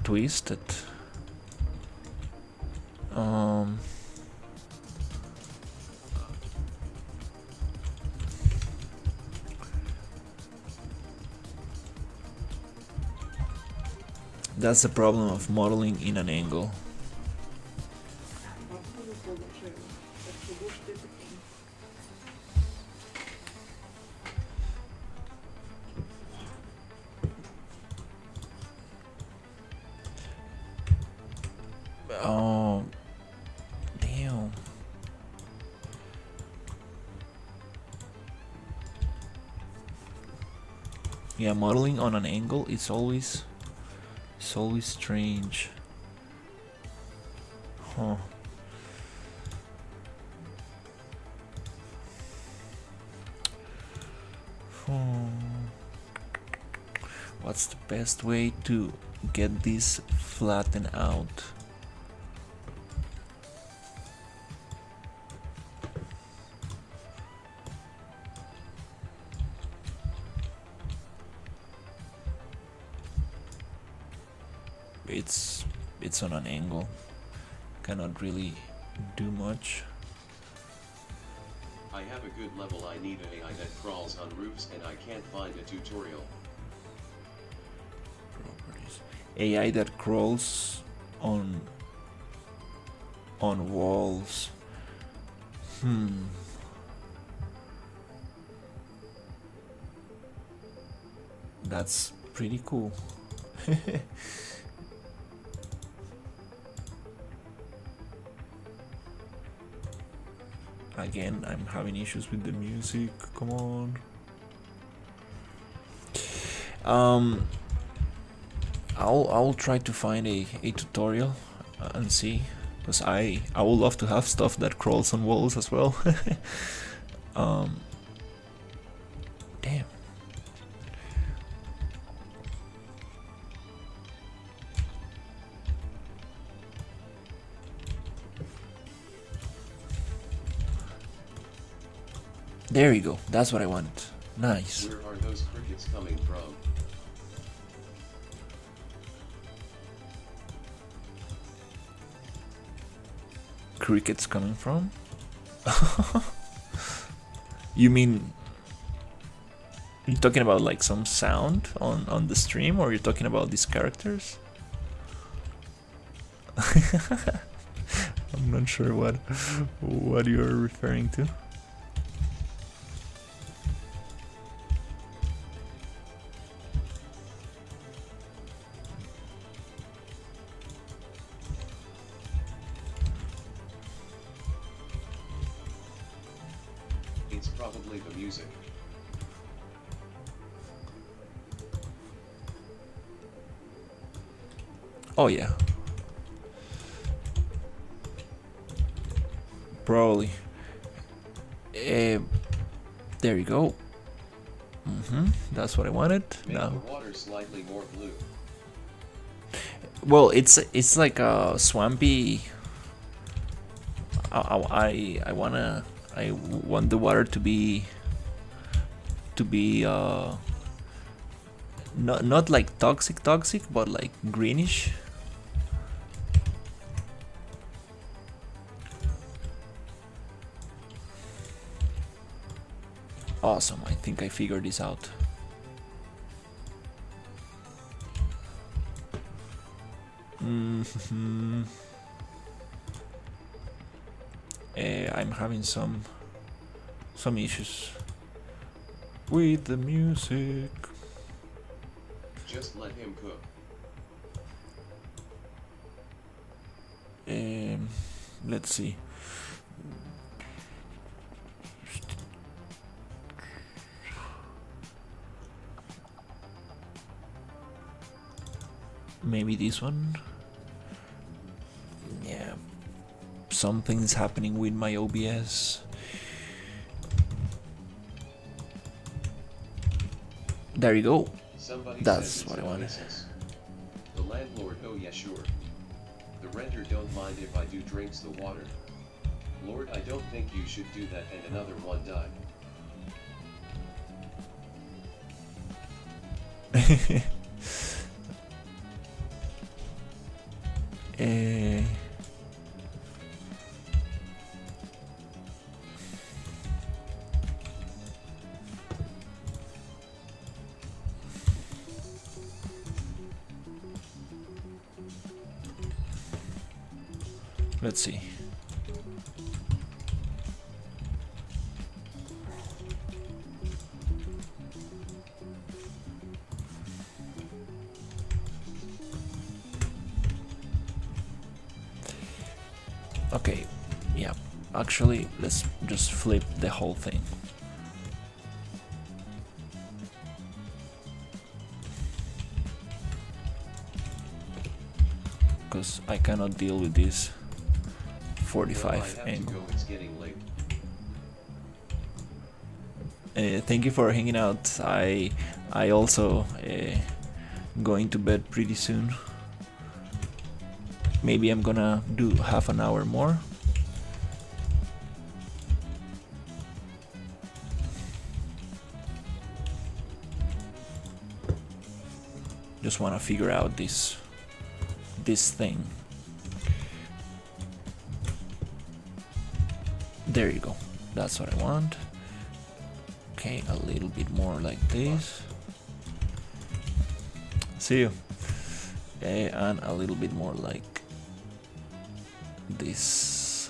twisted. That's the problem of modeling in an angle. Oh, damn. Yeah, modeling on an angle is always strange. Huh. What's the best way to get this flattened out? It's on an angle. Cannot really do much. I have a good level. I need an AI that crawls on roofs and I can't find a tutorial. Properties. AI that crawls on walls. That's pretty cool. Again, I'm having issues with the music. Come on. I'll try to find a tutorial and see, because I would love to have stuff that crawls on walls as well. Damn. There you go. That's what I wanted. Nice. Where are those crickets coming from? Crickets coming from? You mean you're talking about like some sound on the stream, or you're talking about these characters? I'm not sure what you're referring to. It's probably the music. Oh yeah. Probably. There you go. That's what I wanted. Make Now, the water slightly more blue. well, it's like a swampy. I want the water to be not like toxic, but like greenish. Awesome, I think I figured this out. I'm having some issues with the music. Just let him cook. Let's see. Maybe this one. Yeah, something's happening with my OBS. There you go. Somebody That's says it's what I an wanted. oasis. The landlord, oh yeah sure. The renter don't mind if I do drinks the water. Lord, I don't think you should do that, and another one died. Eh, let's see. Okay, yeah, actually, let's just flip the whole thing. Because I cannot deal with this 45 Well, I have angle. to go, it's getting late. Thank you for hanging out. I also going to bed pretty soon. Maybe I'm gonna do half an hour more. Just wanna figure out this thing. There you go. That's what I want. Okay, a little bit more like this. See you. Okay, and a little bit more like this.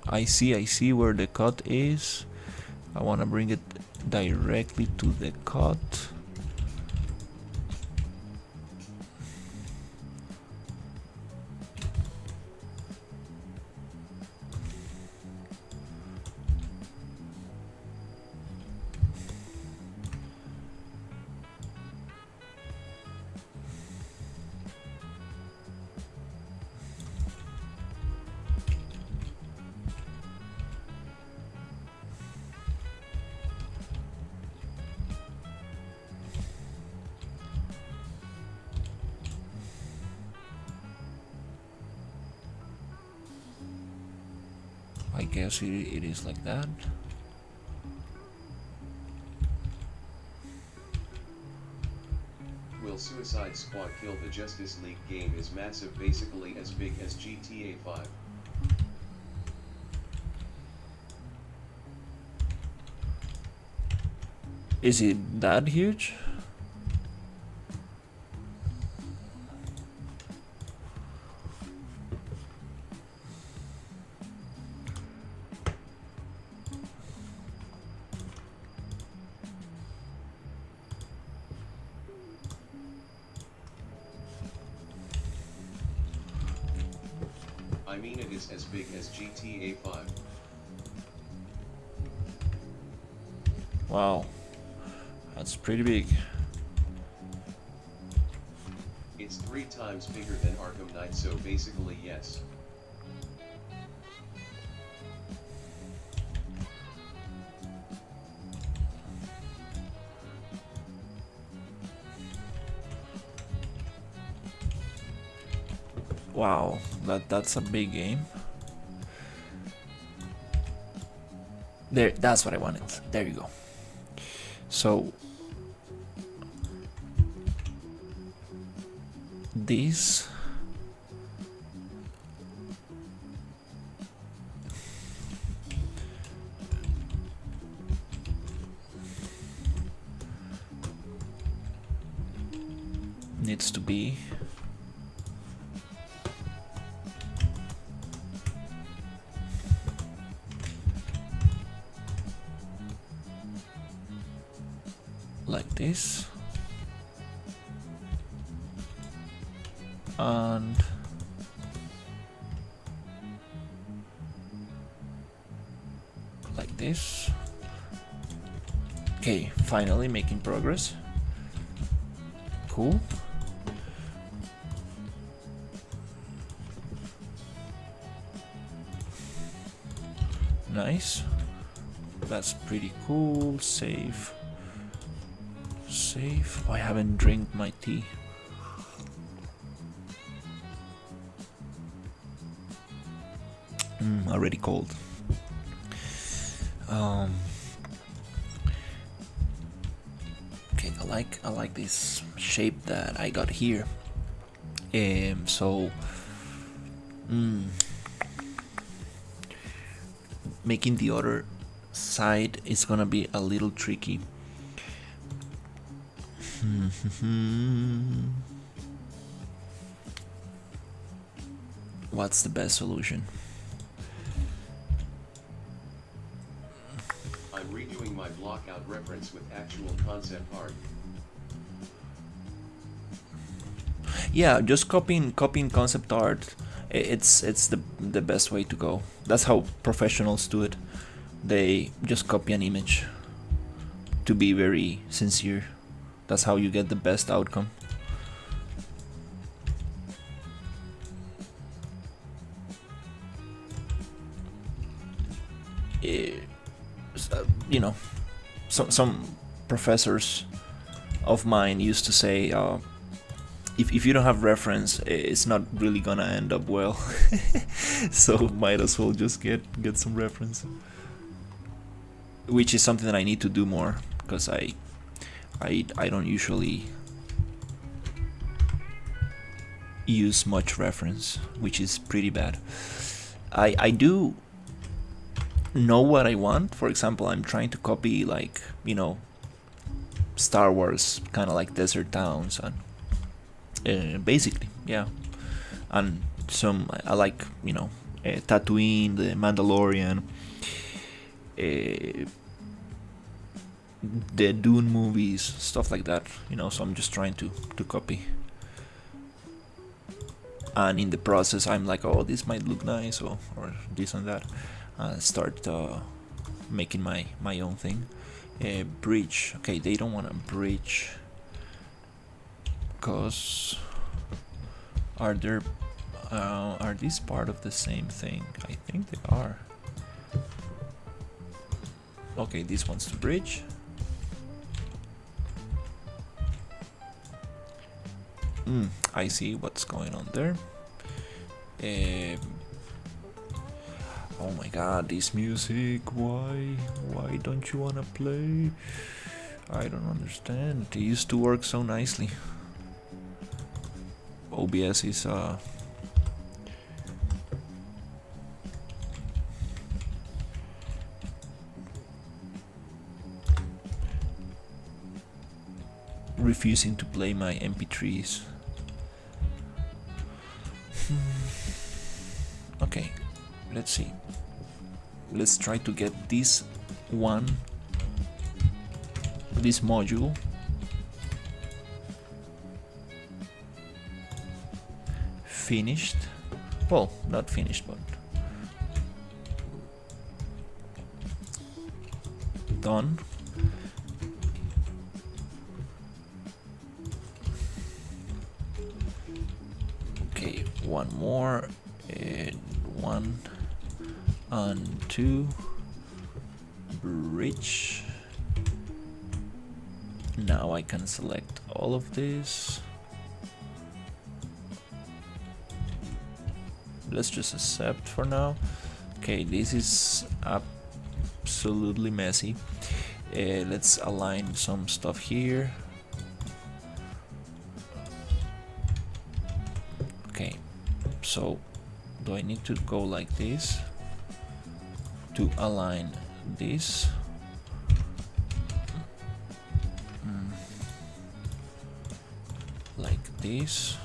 I see where the cut is. I want to bring it directly to the cut. I guess it is like that. Will Suicide Squad kill the Justice League? Game is massive, basically as big as GTA 5. Is it that huge? I mean, it is as big as GTA 5. Wow, that's pretty big. It's 3 times bigger than Arkham Knight, so basically yes. Wow, that's a big game. There, that's what I wanted. There you go. So this needs to be like this. and like this. Okay, finally making progress. Cool. Nice. That's pretty cool. Save. Save. Oh, I haven't drank my tea. Already cold. Okay, I like this shape that I got here. So making the other side is gonna be a little tricky. What's the best solution? I'm redoing my blockout reference with actual concept art. Yeah, just copying concept art. It's the best way to go. That's how professionals do it. They just copy an image to be very sincere. That's how you get the best outcome. You know, some professors of mine used to say, if you don't have reference, it's not really gonna end up well. So might as well just get some reference, which is something that I need to do more, because I don't usually use much reference, which is pretty bad. I do know what I want. For example, I'm trying to copy, like, you know, Star Wars, kind of like desert towns, and basically, yeah. And some, I like, you know, Tatooine, the Mandalorian, the Dune movies, stuff like that, you know. So I'm just trying to copy, and in the process I'm like, oh, this might look nice, or this and that. Start making my own thing. Bridge. Okay, they don't want a bridge, because are these part of the same thing? I think they are. Okay, this one's the bridge. I see what's going on there. Oh my god, this music, why don't you wanna play? I don't understand. It used to work so nicely. OBS is refusing to play my MP3s. Okay, let's see. Let's try to get this module finished. Well, not finished, but done. Okay, one more, and 1 and 2 bridge. Now I can select all of this. Let's just accept for now. Okay, this is absolutely messy. Let's align some stuff here. Okay, so do I need to go like this to align this? Like this.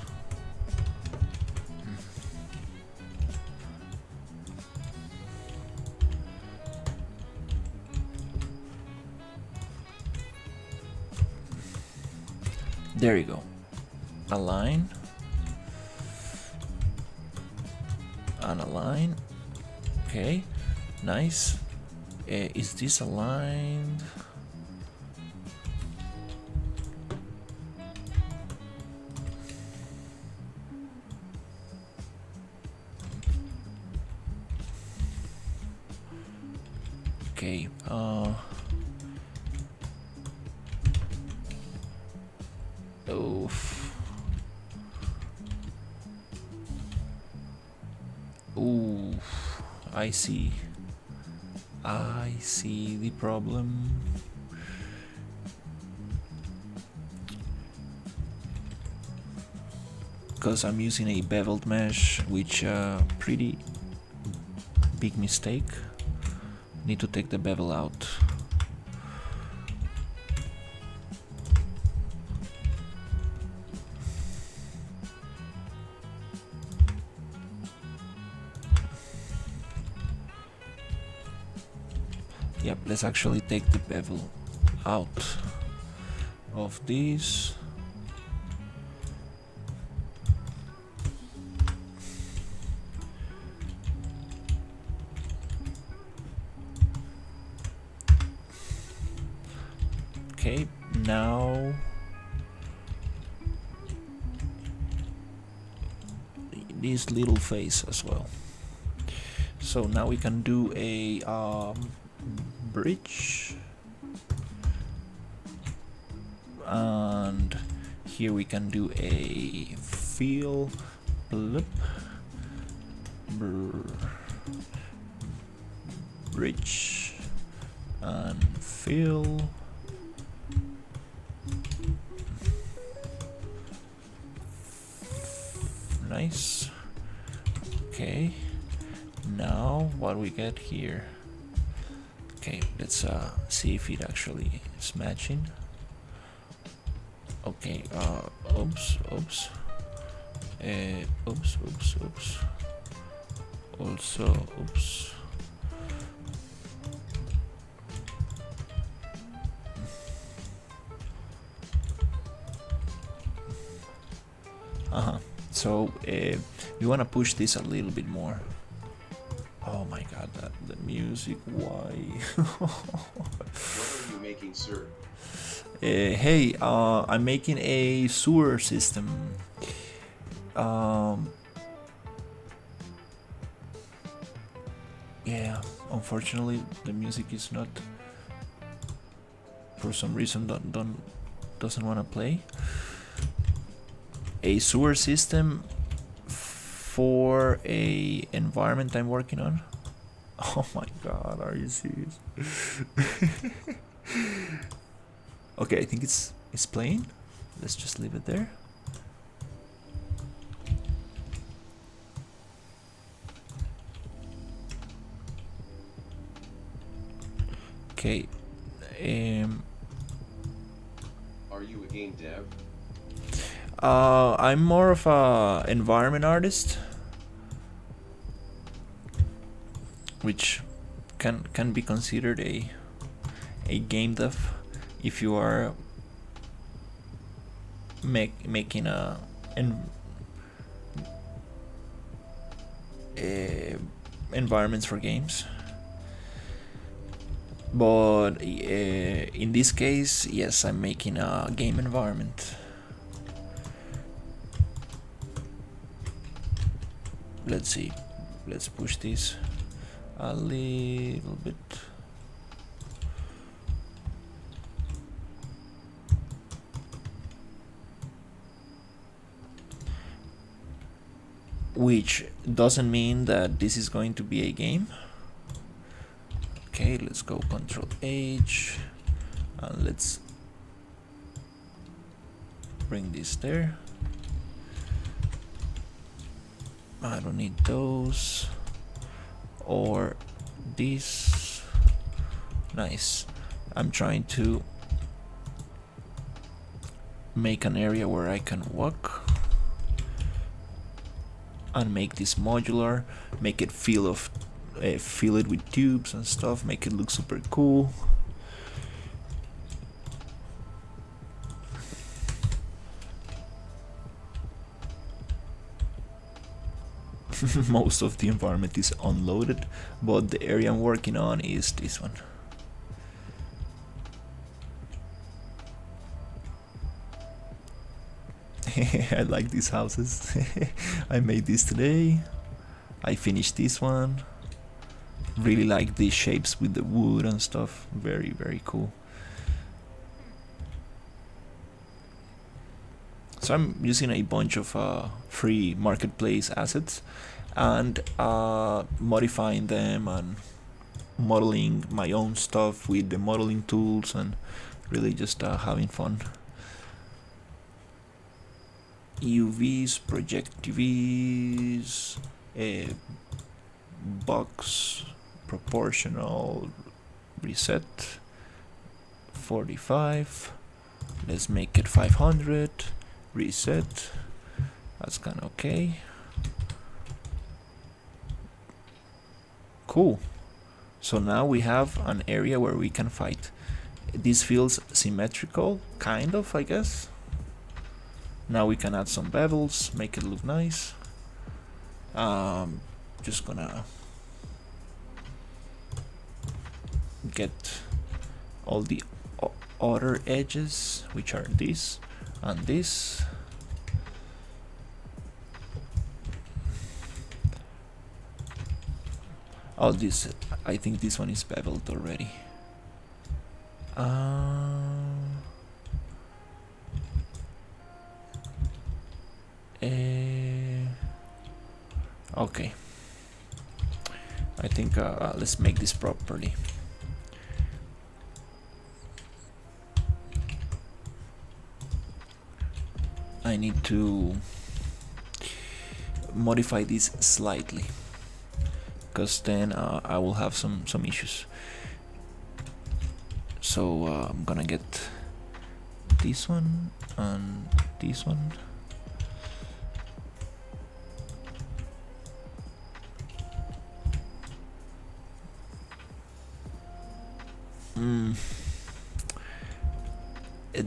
There you go. Align. Unalign. Okay, nice. Is this aligned? Okay, oof. Ooh, I see. I see the problem. Because I'm using a beveled mesh, which pretty big mistake. Need to take the bevel out. Yep, let's actually take the bevel out of this. Okay, now this little face as well. So now we can do a bridge, and here we can do a fill, blip, bridge, and fill. Nice. Okay, now what we get here. Okay, let's see if it actually is matching. Okay, oops. Oops. Also, oops. So we want to push this a little bit more. Oh my god, the music, why? What are you making, sir? Hey, I'm making a sewer system. Yeah, unfortunately the music is not, for some reason, doesn't want to play. A sewer system for a environment I'm working on. Oh my god, are you serious? Okay, I think it's playing. Let's just leave it there. Okay. Are you a game dev? I'm more of a environment artist, which can be considered a game dev if you are making environments for games. But in this case, yes, I'm making a game environment. Let's see, let's push this a little bit. Which doesn't mean that this is going to be a game. Okay, let's go Control H and let's bring this there. I don't need those or this. Nice. I'm trying to make an area where I can walk and make this modular, make it fill it with tubes and stuff, make it look super cool. most of the environment is unloaded, but the area I'm working on is this one. I like these houses. I made this today. I finished this one. Really like these shapes with the wood and stuff. Very, very cool. So I'm using a bunch of free marketplace assets and modifying them and modeling my own stuff with the modeling tools and really just having fun. UVs, project UVs, box, proportional, reset, 45, let's make it 500, reset, that's kinda okay. Cool. So now we have an area where we can fight. This feels symmetrical, kind of, I guess. Now we can add some bevels, make it look nice. Just gonna get all the other edges, which are this and this. Oh, this, I think this one is beveled already. Okay, I think let's make this properly. I need to modify this slightly, because then I will have some issues. So I'm gonna get this one and this one.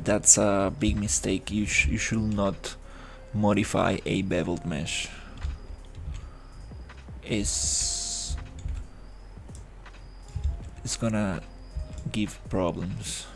That's a big mistake. You should not modify a beveled mesh. It's gonna give problems.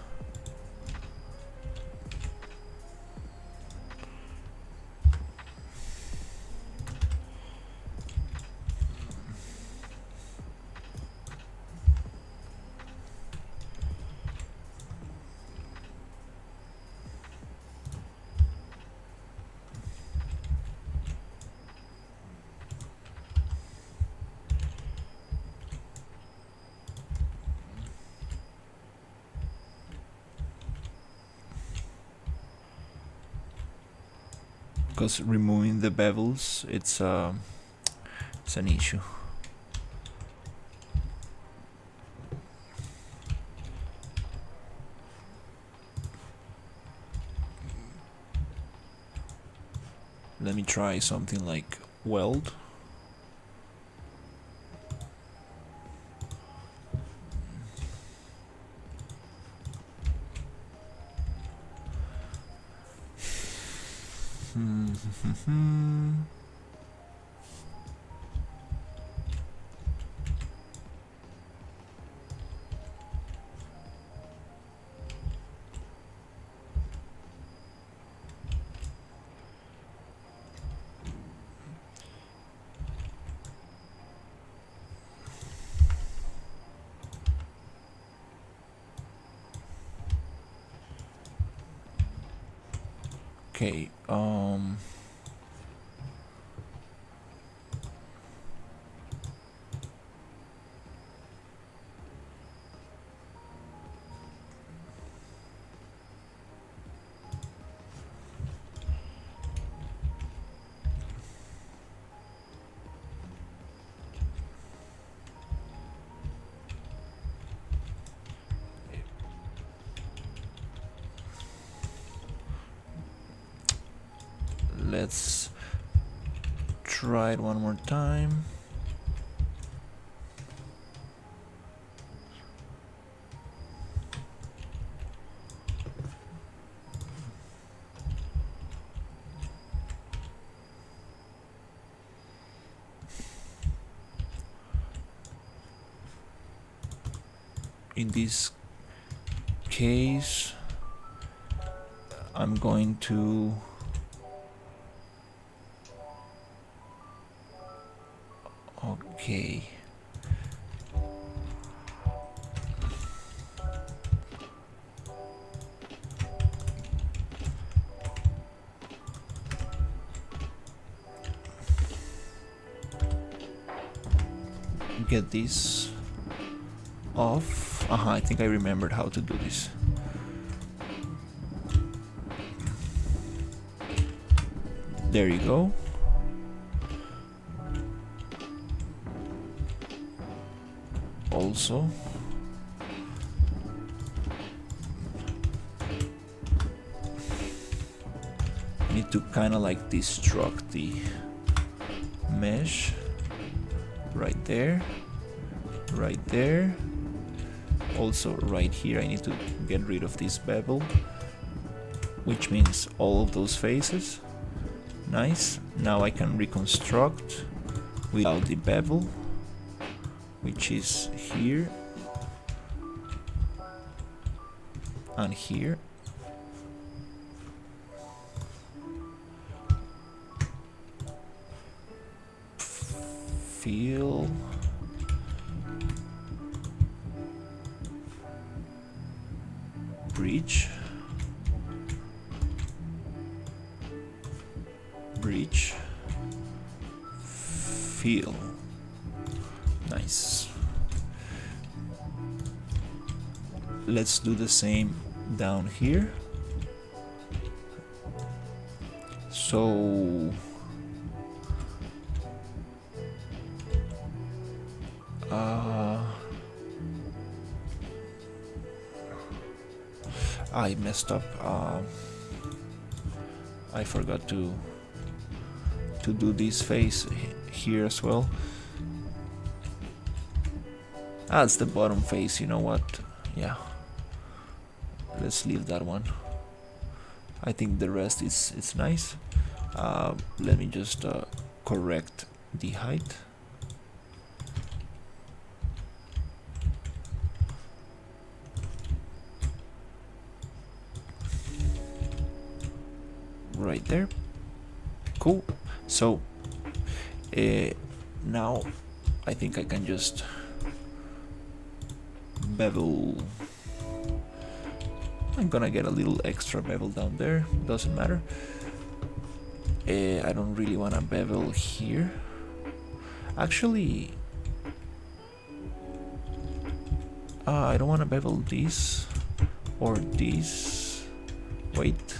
Because removing the bevels, it's an issue. Let me try something like weld. Okay, let's try it one more time. in this case I'm going to okay. Get this off. I think I remembered how to do this. There you go. Also, need to kind of like destruct the mesh right there, right there. Also right here I need to get rid of this bevel, which means all of those faces. Nice. Now I can reconstruct without the bevel, which is here and here. Feel breach, breach, feel. Nice. Let's do the same down here. So I messed up. I forgot to do this face here as well. It's the bottom face. You know what? Yeah, let's leave that one. I think the rest is nice. Let me just correct the height. Right there. Cool. So now I think I can just bevel. I'm gonna get a little extra bevel down there, doesn't matter. I don't really want to bevel here. Actually, I don't want to bevel this or this. Wait,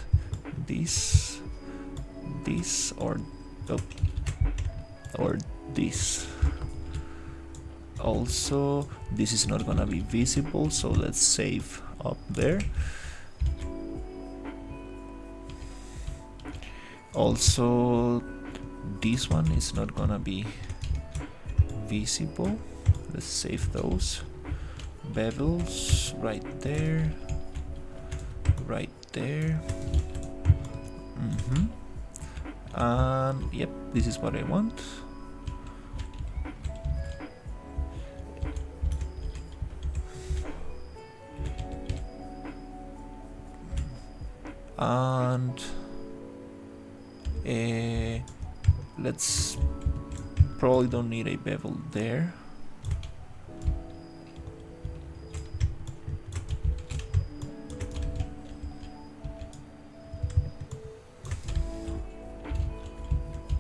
this or this. Also, this is not gonna be visible, so let's save up there. Also, this one is not gonna be visible. Let's save those. Bevels right there, right there. Yep, this is what I want. And let's probably don't need a bevel there.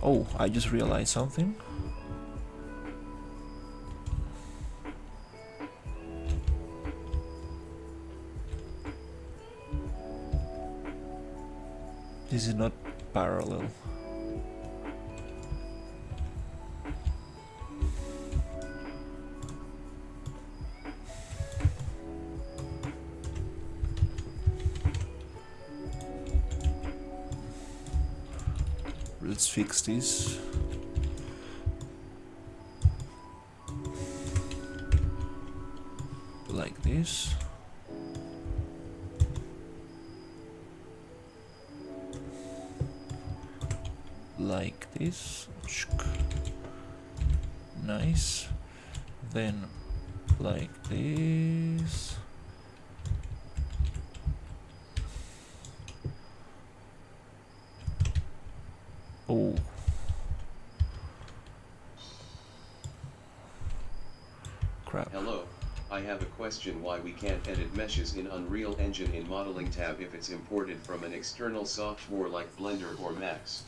Oh, I just realized something. This is not parallel. Let's fix this. Like this. Like this. Nice. Then like this. Oh. Crap. Hello, I have a question why we can't edit meshes in Unreal Engine in Modeling tab if it's imported from an external software like Blender or Max.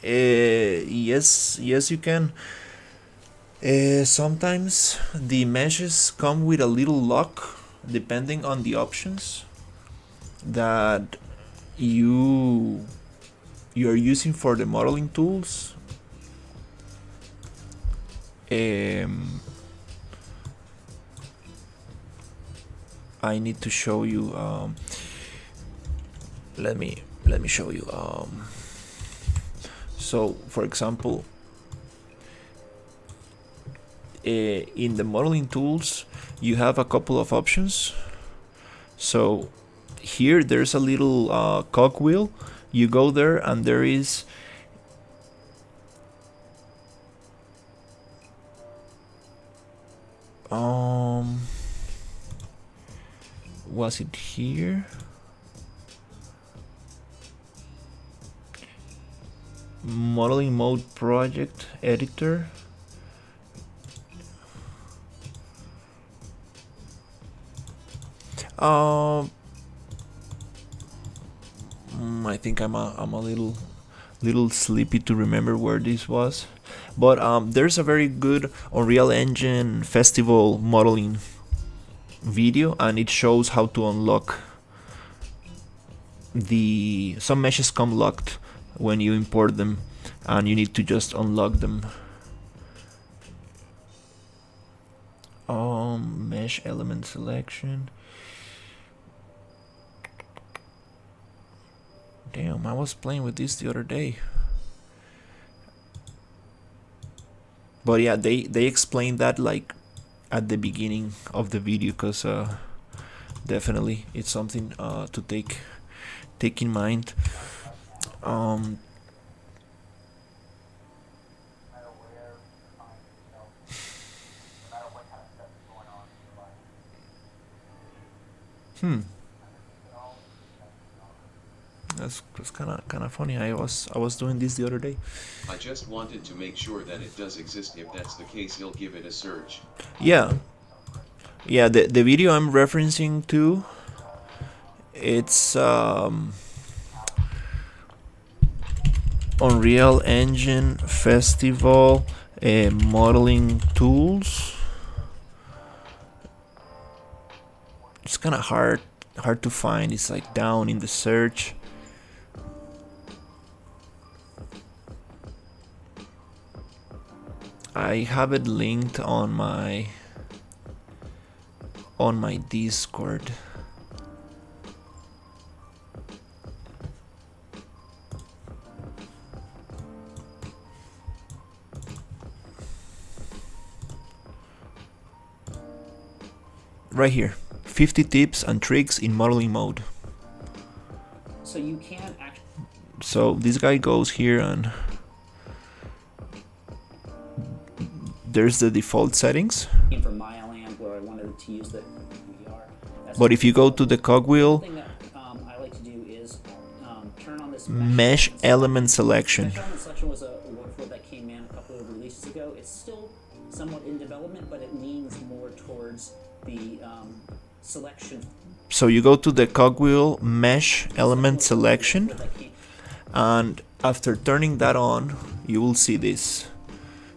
Yes, you can. Sometimes the meshes come with a little lock depending on the options that you are using for the modeling tools. I need to show you. Let me show you. So, for example, in the modeling tools, you have a couple of options. So here there's a little cogwheel. You go there and there is was it here? Modeling mode project editor. I think I'm a little sleepy to remember where this was, but there's a very good Unreal Engine festival modeling video, and it shows how to unlock some meshes come locked when you import them, and you need to just unlock them. Mesh element selection. Damn, I was playing with this the other day. But yeah, they explained that like at the beginning of the video, because definitely it's something to take in mind. That's kind of funny. I was doing this the other day. I just wanted to make sure that it does exist. If that's the case, you'll give it a search. Yeah, the video I'm referencing to, it's Unreal Engine Festival modeling tools. It's kind of hard to find. It's like down in the search. I have it linked on my Discord. Right here. 50 tips and tricks in modeling mode. So you can't actually. So this guy goes here and there's the default settings. For my LAMP where I wanted to use the VR. But if you go to the cogwheel, thing that I like to do is turn on this mesh element selection. Mesh element selection was a workflow that came in a couple of releases ago. It's still somewhat in development, but it leans more towards the selection. So you go to the cogwheel mesh element selection, and after turning that on, you will see this.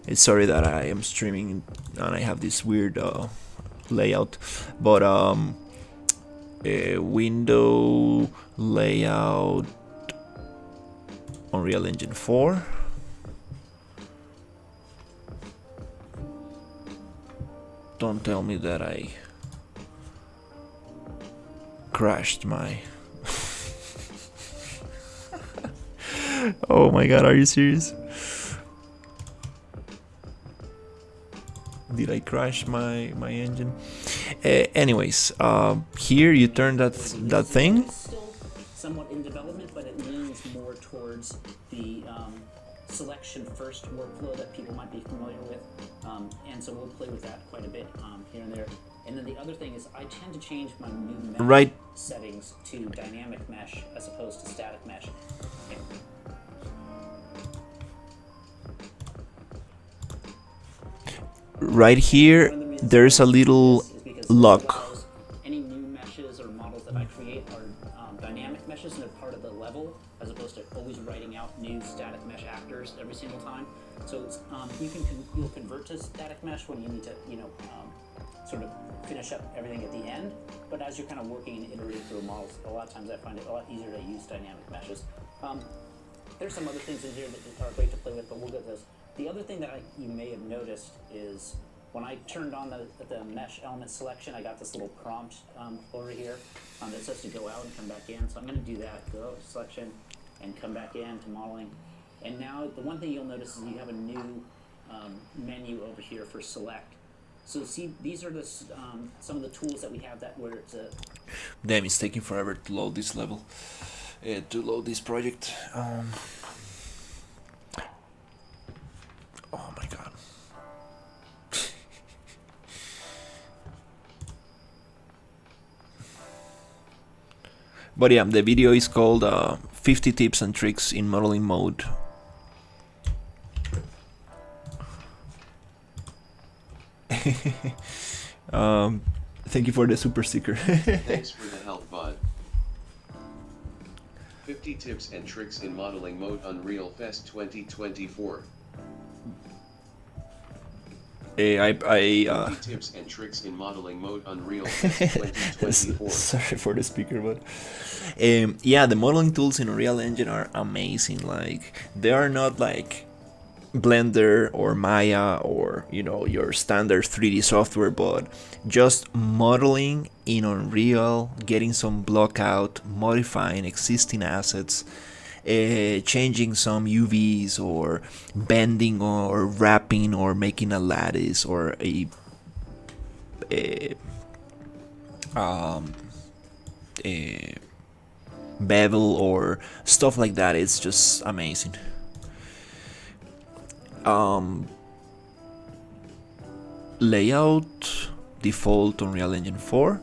It's sorry that I am streaming and I have this weird layout, but window layout, Unreal Engine 4. Don't tell me that I crashed my oh my god, are you serious? Did I crash my engine? Anyways, here you turn that thing. It's still somewhat in development, but it leans more towards the selection first workflow that people might be familiar with, and so we'll play with that quite a bit here and there. And then the other thing is I tend to change my new mesh settings to dynamic mesh as opposed to static mesh. Okay. Right here, there's a little lock. Any new meshes or models that I create are dynamic meshes, and they're part of the level, as opposed to always writing out new static mesh actors every single time. So it's, you'll convert to static mesh when you need to, sort of finish up everything at the end. But as you're kind of working and iterating through models, a lot of times I find it a lot easier to use dynamic meshes. There's some other things in here that are great to play with, but we'll get those. The other thing that you may have noticed is when I turned on the mesh element selection, I got this little prompt over here that says to go out and come back in. So I'm going to do that, go out to selection and come back in to modeling. And now the one thing you'll notice is you have a new menu over here for select. So see, these are the some of the tools that we have that where it's a... Damn, it's taking forever to load this level, to load this project. Oh my god. But yeah, the video is called 50 Tips and Tricks in Modeling Mode. Thank you for the super sticker. Thanks for the help, bud. 50 tips and tricks in modeling mode Unreal Fest 2024. 50 tips and tricks in modeling mode Unreal Fest 2024. Sorry for the speaker, but yeah, the modeling tools in Unreal Engine are amazing. Like, they are not like Blender or Maya or your standard 3D software, but just modeling in Unreal, getting some block out, modifying existing assets, changing some UVs or bending or wrapping or making a lattice or a bevel or stuff like that. It's just amazing. Layout default Unreal Engine 4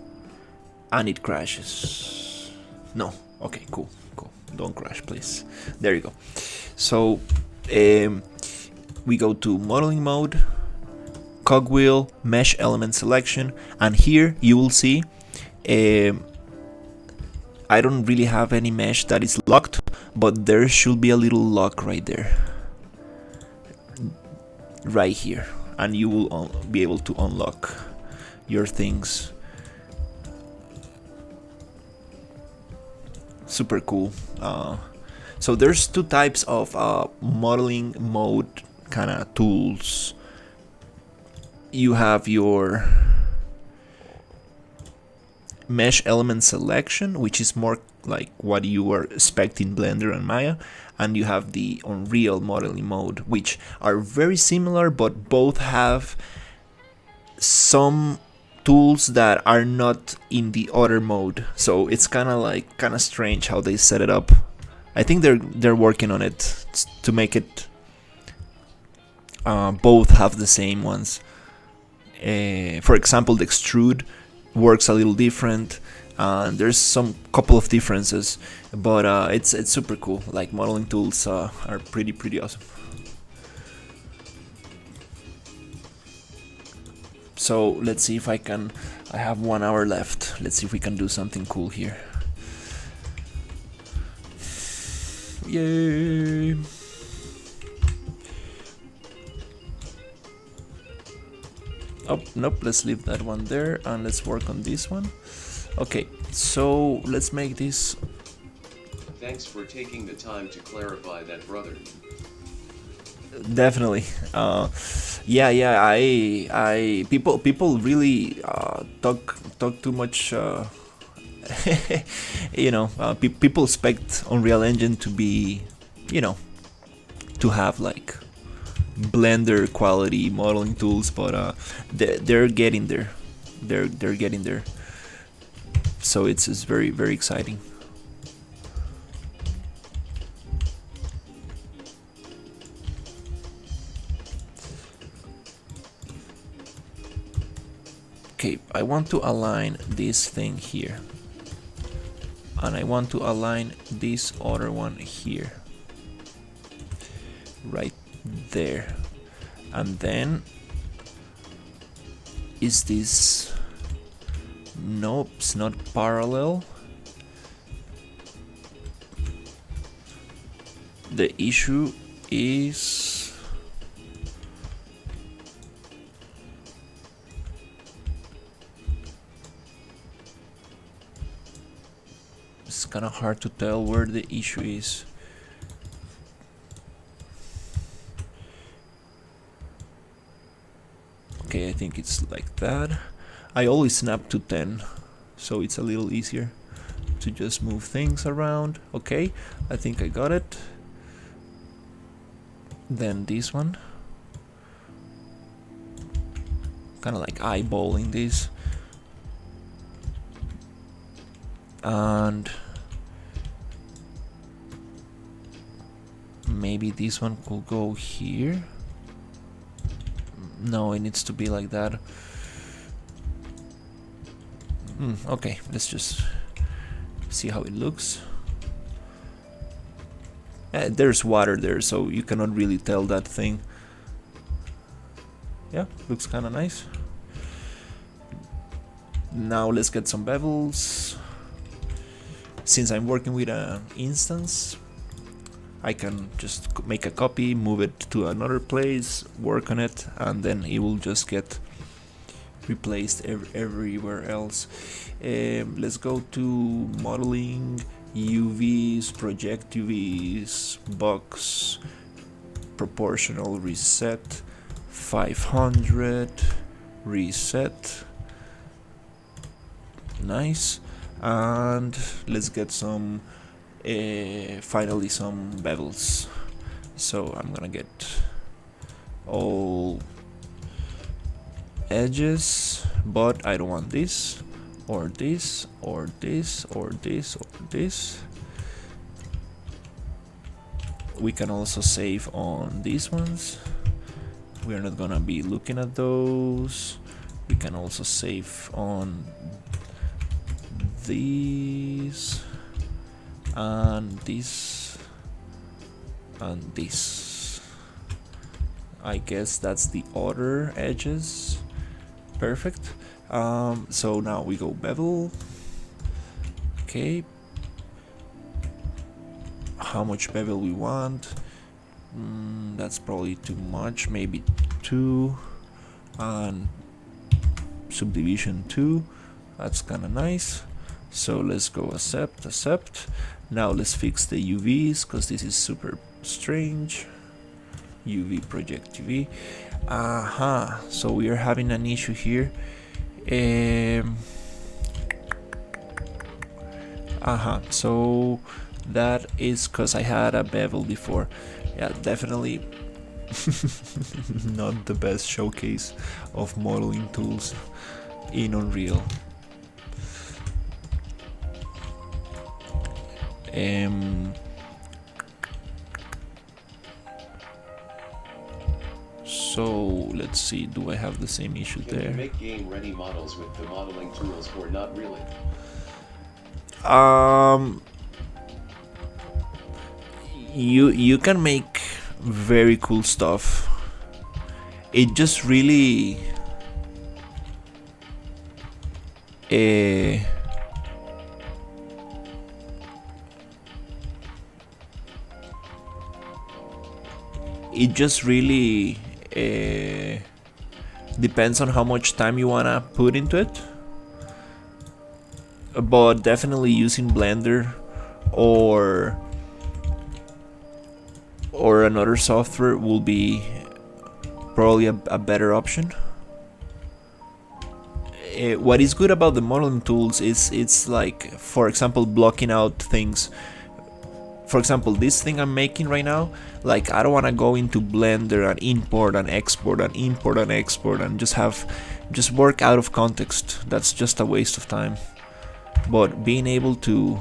and it crashes. No, okay, cool, don't crash please. There you go. So we go to modeling mode, cogwheel, mesh element selection, and here you will see I don't really have any mesh that is locked, but there should be a little lock right there, right here, and you will be able to unlock your things. Super cool. So there's two types of modeling mode kind of tools. You have your mesh element selection, which is more like what you were expecting Blender and Maya, and you have the Unreal modeling mode, which are very similar, but both have some tools that are not in the other mode. So it's kind of strange how they set it up. I think they're working on it to make it both have the same ones. For example, the extrude works a little different. There's some couple of differences, but it's super cool. Like, modeling tools are pretty awesome. So let's see if I have 1 hour left. Let's see if we can do something cool here. Yay! Oh, nope, let's leave that one there and let's work on this one. Okay, so let's make this. Thanks for taking the time to clarify that, brother. Definitely. Yeah, I people really talk too much. People expect Unreal Engine to be, to have like Blender quality modeling tools, but they're getting there. They're getting there. So it's very exciting. Okay, I want to align this thing here, and I want to align this other one here, right there. And then is this, nope, it's not parallel. The issue is it's kind of hard to tell where the issue is. Okay, I think it's like that. I always snap to 10, so it's a little easier to just move things around. Okay, I think I got it. Then this one, kind of like eyeballing this, and maybe this one could go here. No, it needs to be like that. Okay, let's just see how it looks. There's water there, so you cannot really tell that thing. Yeah, looks kind of nice. Now let's get some bevels. Since I'm working with an instance, I can just make a copy, move it to another place, work on it, and then it will just get replaced everywhere else. Let's go to modeling, UVs, project UVs, box, proportional reset, 500, reset, nice, and let's get some finally some bevels. So I'm gonna get all edges, but I don't want this or this or this or this or this. We can also save on these ones. We're not gonna be looking at those. We can also save on these and this and this. I guess that's the other edges. Perfect. So now we go bevel. Okay, how much bevel we want? That's probably too much, maybe 2, and subdivision 2. That's kind of nice. So let's go accept. Now let's fix the UVs, because this is super strange. UV project UV. So we are having an issue here. So that is because I had a bevel before. Yeah, definitely not the best showcase of modeling tools in Unreal. So let's see, do I have the same issue Can there? you make game-ready models with the modeling tools or not really? You can make very cool stuff. It just really depends on how much time you wanna put into it. But definitely using Blender or another software will be probably a better option. What is good about the modeling tools is it's like, for example, blocking out things. For example, this thing I'm making right now, like I don't want to go into Blender and import and export and import and export and just work out of context. That's just a waste of time. But being able to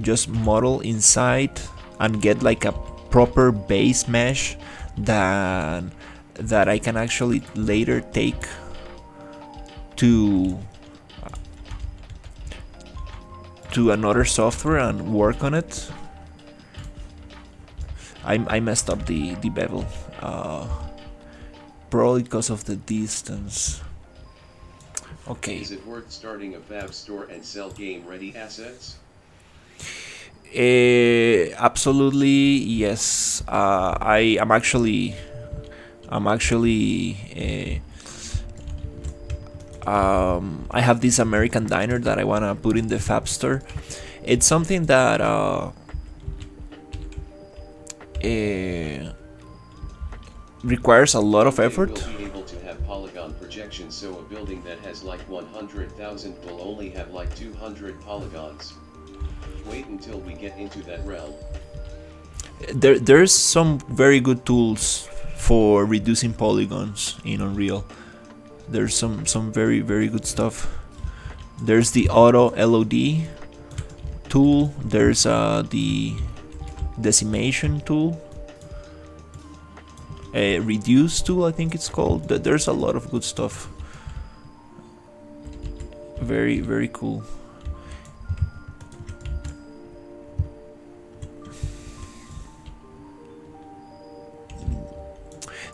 just model inside and get like a proper base mesh that I can actually later take to another software and work on it. I messed up the bevel, probably because of the distance. Okay. Is it worth starting a fab store and sell game-ready assets? Absolutely yes. I'm actually I have this American diner that I wanna put in the fab store. It's something that requires a lot of effort. We'll be able to have polygon projection, so a building that has like 100,000 will only have like 200 polygons. Wait until we get into that realm. There's some very good tools for reducing polygons in Unreal. There's some very good stuff. There's the auto LOD tool. There's the decimation tool, a reduce tool, I think it's called. There's a lot of good stuff. Very cool.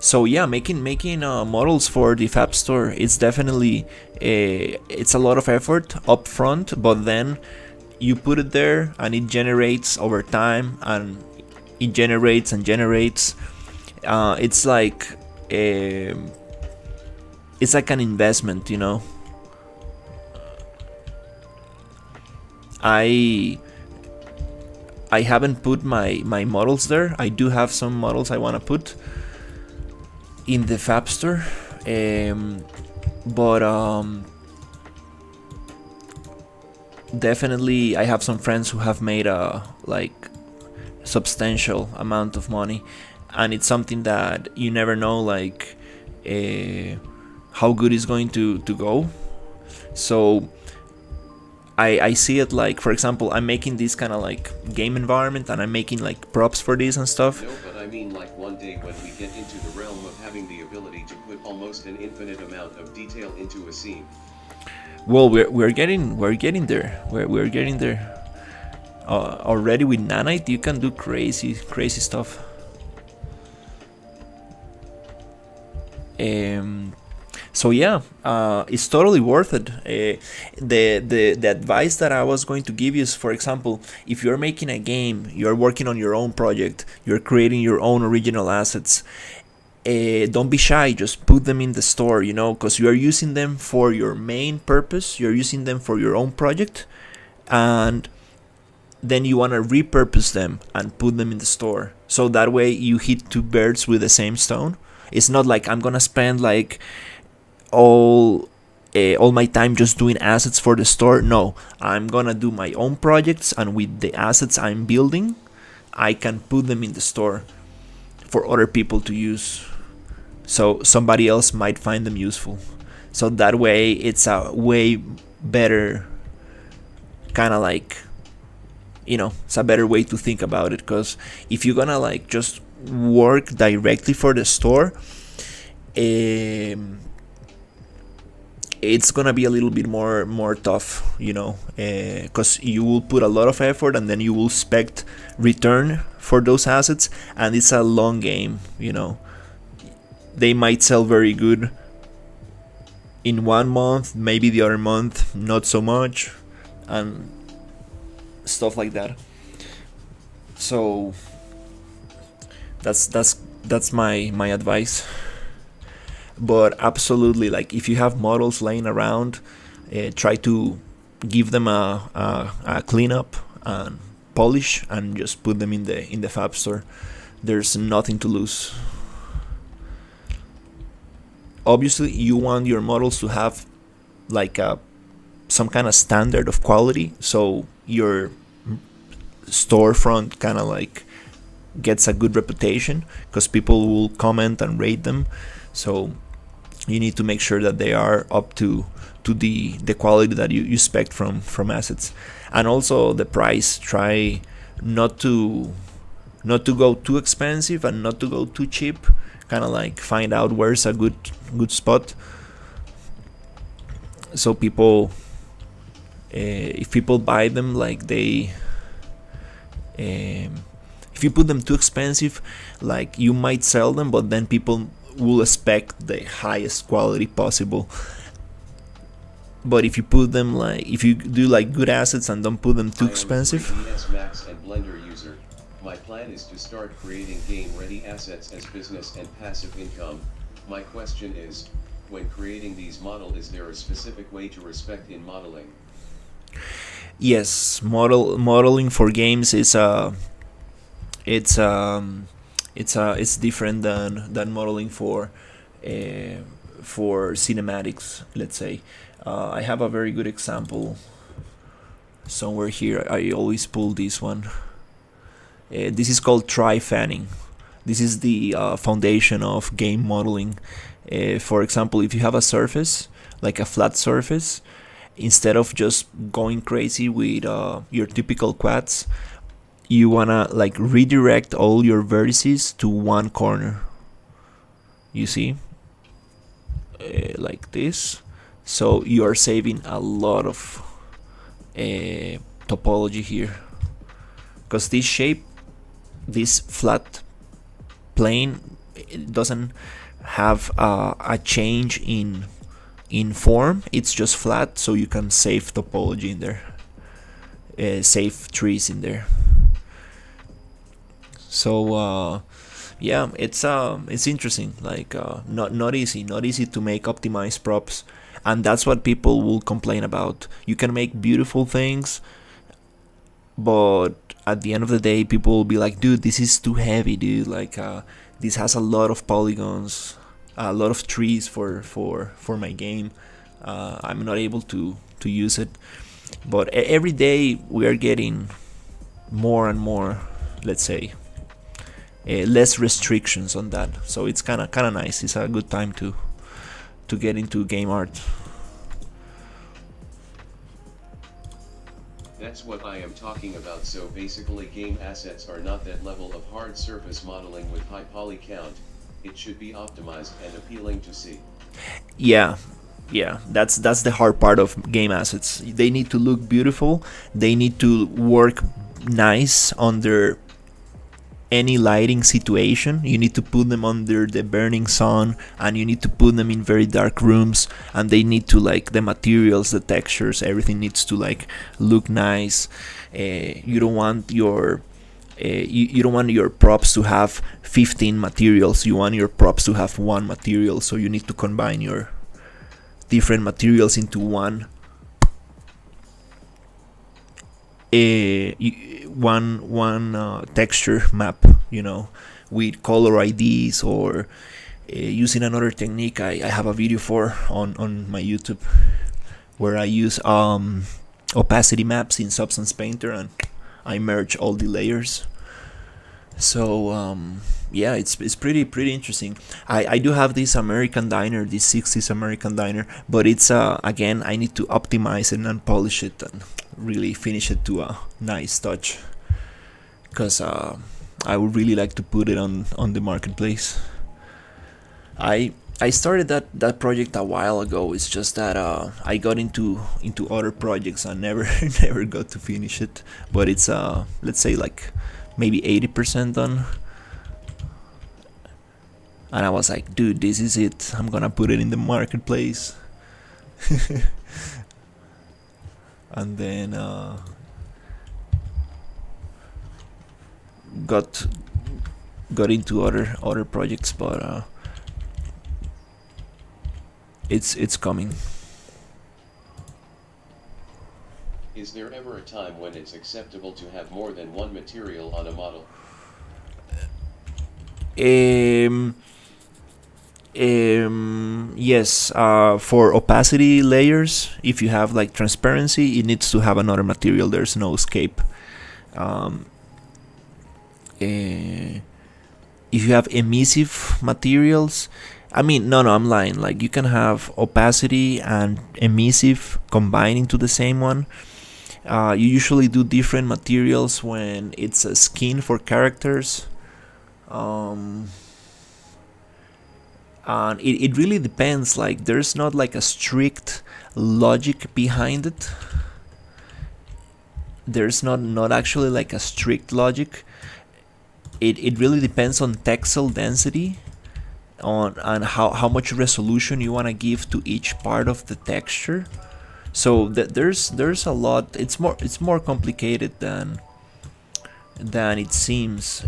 So yeah, making models for the Fab Store, it's definitely it's a lot of effort up front, but then you put it there and it generates over time, and it generates and generates. It's like an investment, you know. I haven't put my models there. I do have some models I want to put in the Fab Store, but definitely I have some friends who have made a like substantial amount of money, and it's something that you never know like how good it's going to go. So I see it like, for example, I'm making this kind of like game environment, and I'm making like props for this and stuff. No, but I mean like one day when we get into the realm of having the ability to put almost an infinite amount of detail into a scene. Well, we're getting there. We're getting there. Already with Nanite, you can do crazy stuff. So yeah, it's totally worth it. The advice that I was going to give you is, for example, if you're making a game, you're working on your own project, you're creating your own original assets, don't be shy, just put them in the store, you know, because you are using them for your main purpose, you're using them for your own project, and then you want to repurpose them and put them in the store. So that way you hit two birds with the same stone. It's not like I'm gonna spend like all my time just doing assets for the store. No, I'm gonna do my own projects, and with the assets I'm building, I can put them in the store for other people to use, so somebody else might find them useful. So that way it's a way better kind of like, you know, it's a better way to think about it, because if you're gonna like just work directly for the store, it's gonna be a little bit more tough, you know, because you will put a lot of effort and then you will expect return for those assets, and it's a long game, you know. They might sell very good in 1 month, maybe the other month not so much, and stuff like that. So that's my advice. But absolutely, like if you have models laying around, try to give them a cleanup and polish, and just put them in the Fab Store. There's nothing to lose. Obviously, you want your models to have like some kind of standard of quality, so your storefront kind of like gets a good reputation, because people will comment and rate them. So you need to make sure that they are up to the quality that you expect from assets. And also the price, try not to go too expensive and not to go too cheap. Kind of like find out where's a good spot. so people, if people buy them, like if you put them too expensive, like you might sell them, but then people will expect the highest quality possible. But if you put them, like if you do like good assets and don't put them too expensive. I am a 3ds Max and Blender user. My plan is to start creating game-ready assets as business and passive income. My question is, when creating these models, is there a specific way to respect in modeling? Yes, modeling for games is it's different than modeling for cinematics, let's say. I have a very good example somewhere here. I always pull this one. This is called tri-fanning. This is the foundation of game modeling. For example, if you have a surface, like a flat surface, instead of just going crazy with your typical quads, you wanna like redirect all your vertices to one corner. You see, like this. So you are saving a lot of topology here, because this shape, this flat plane, it doesn't have a change in form. It's just flat, so you can save topology in there, save trees in there. So yeah, it's interesting. Like not easy to make optimized props, and that's what people will complain about. You can make beautiful things, but at the end of the day, people will be like, dude, this is too heavy, dude. Like this has a lot of polygons, a lot of trees for my game. I'm not able to use it. But every day we are getting more and more, let's say, less restrictions on that. So it's kind of nice. It's a good time to get into game art. That's what I am talking about. So basically game assets are not that level of hard surface modeling with high poly count. It should be optimized and appealing to see. Yeah, that's the hard part of game assets. They need to look beautiful. They need to work nice under any lighting situation. You need to put them under the burning sun, and you need to put them in very dark rooms, and they need to, like, the materials, the textures, everything needs to like look nice. You don't want your you don't want your props to have 15 materials. You want your props to have one material, so you need to combine your different materials into one texture map, with color IDs, or using another technique I have a video for on my YouTube, where I use opacity maps in Substance Painter, and I merge all the layers. So yeah, it's pretty interesting. I do have this American diner, this 60s American diner, but it's again, I need to optimize it and polish it and really finish it to a nice touch, because I would really like to put it on the marketplace. I started that project a while ago. It's just that I got into other projects and never never got to finish it. But it's let's say like maybe 80% done. And I was like, dude, this is it. I'm gonna put it in the marketplace. And then got into other projects, but it's coming. Is there ever a time when it's acceptable to have more than one material on a model? Yes, for opacity layers, if you have like transparency, it needs to have another material. There's no escape. If you have emissive materials, no, I'm lying. Like, you can have opacity and emissive combined into the same one. You usually do different materials when it's a skin for characters. And it really depends. Like, there's not like a strict logic behind it. There's not actually like a strict logic. It really depends on texel density, on how much resolution you want to give to each part of the texture. So there's a lot. It's more complicated than it seems.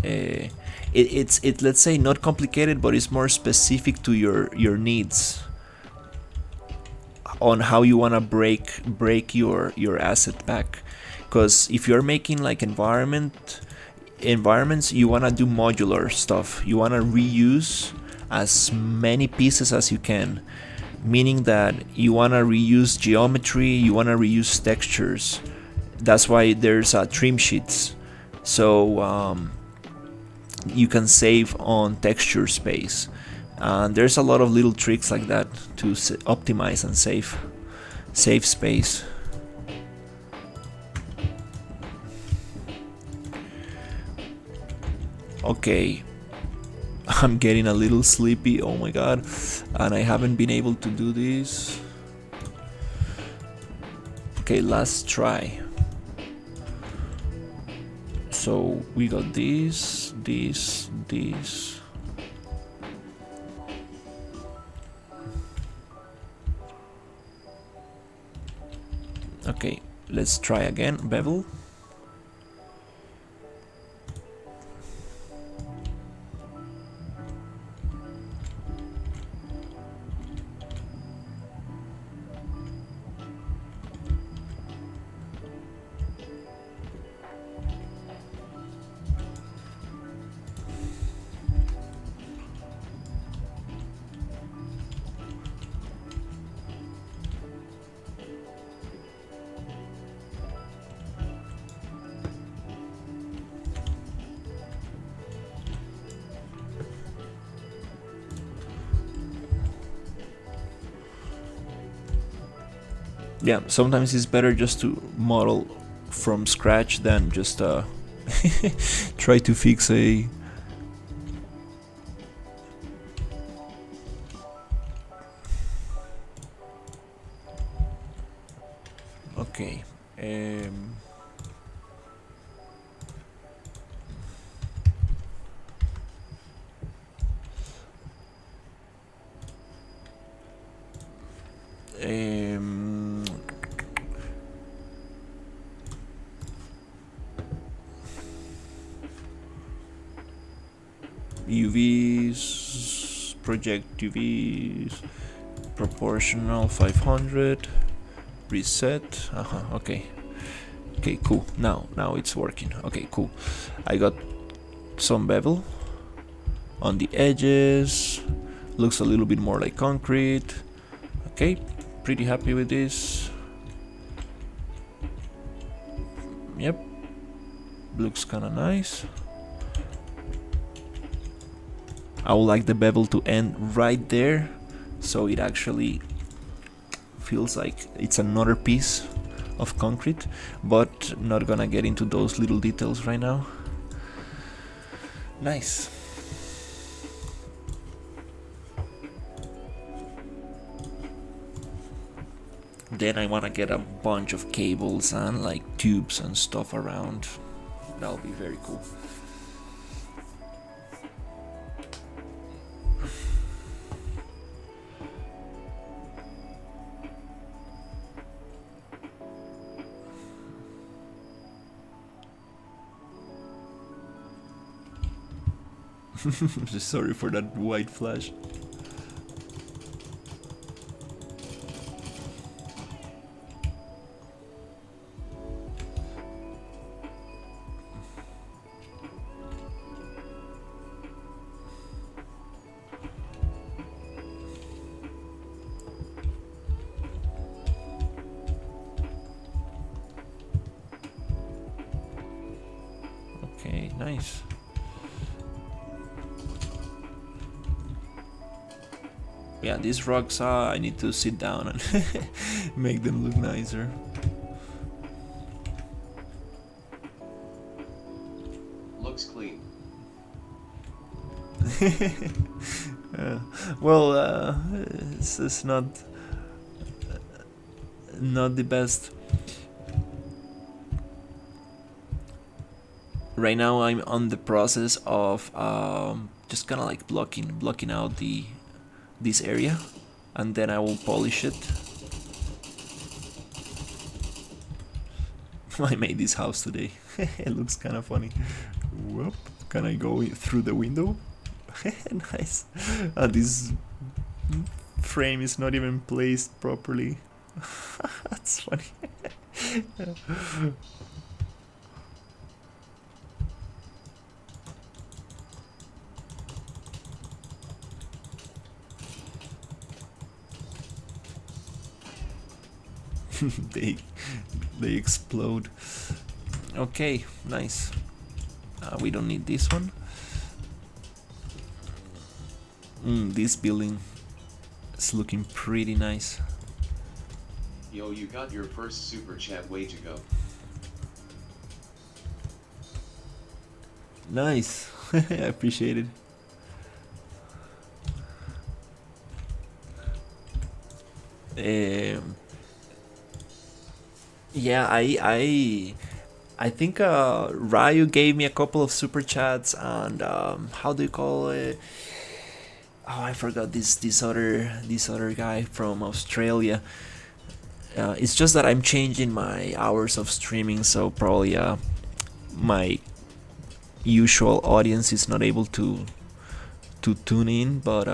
It's let's say not complicated, but it's more specific to your needs on how you want to break your asset back. Because if you're making like environments, you want to do modular stuff. You want to reuse as many pieces as you can, meaning that you want to reuse geometry, you want to reuse textures. That's why there's trim sheets, so you can save on texture space. And there's a lot of little tricks like that to optimize and save space. Okay, I'm getting a little sleepy, oh my god, and I haven't been able to do this. Okay, last try. So we got this. Okay, let's try again, bevel. Yeah, sometimes it's better just to model from scratch than just try to fix a... Okay. UVs, project UVs, proportional 500, reset. Okay, cool. Now it's working. Okay, cool. I got some bevel on the edges. Looks a little bit more like concrete. Okay, pretty happy with this. Yep, looks kind of nice. I would like the bevel to end right there, so it actually feels like it's another piece of concrete, but not gonna get into those little details right now. Nice. Then I wanna get a bunch of cables and like tubes and stuff around. That'll be very cool. Sorry for that white flash. Okay, nice. Yeah, these rocks, I need to sit down and make them look nicer. Looks clean. Uh, well, it's not the best. Right now, I'm on the process of just kind of like blocking out this area, and then I will polish it. I made this house today. It looks kind of funny. Whoop. Can I go through the window? Nice. This frame is not even placed properly. That's funny. they they explode. Okay, nice. We don't need this one. This building is looking pretty nice. Yo, you got your first super chat, way to go. Nice. I appreciate it. Yeah, I think Ryu gave me a couple of super chats, and how do you call it? Oh, I forgot this other guy from Australia. It's just that I'm changing my hours of streaming, so probably my usual audience is not able to tune in, but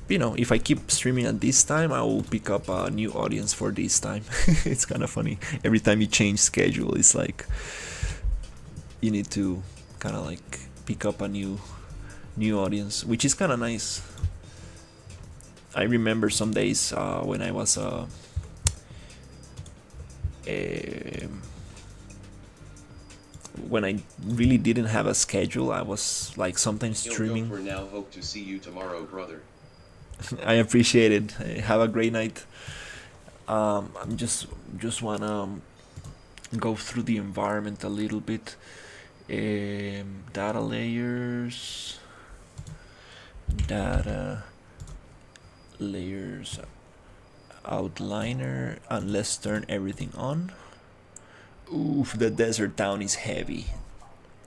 you know, if I keep streaming at this time, I will pick up a new audience for this time. It's kind of funny. Every time you change schedule, it's like you need to kind of like pick up a new audience, which is kind of nice. I remember some days when I was when I really didn't have a schedule, I was like sometimes streaming. For now, hope to see you tomorrow, brother. I appreciate it. Have a great night. I'm just wanna go through the environment a little bit. Data layers, outliner, and let's turn everything on. Oof, the desert town is heavy.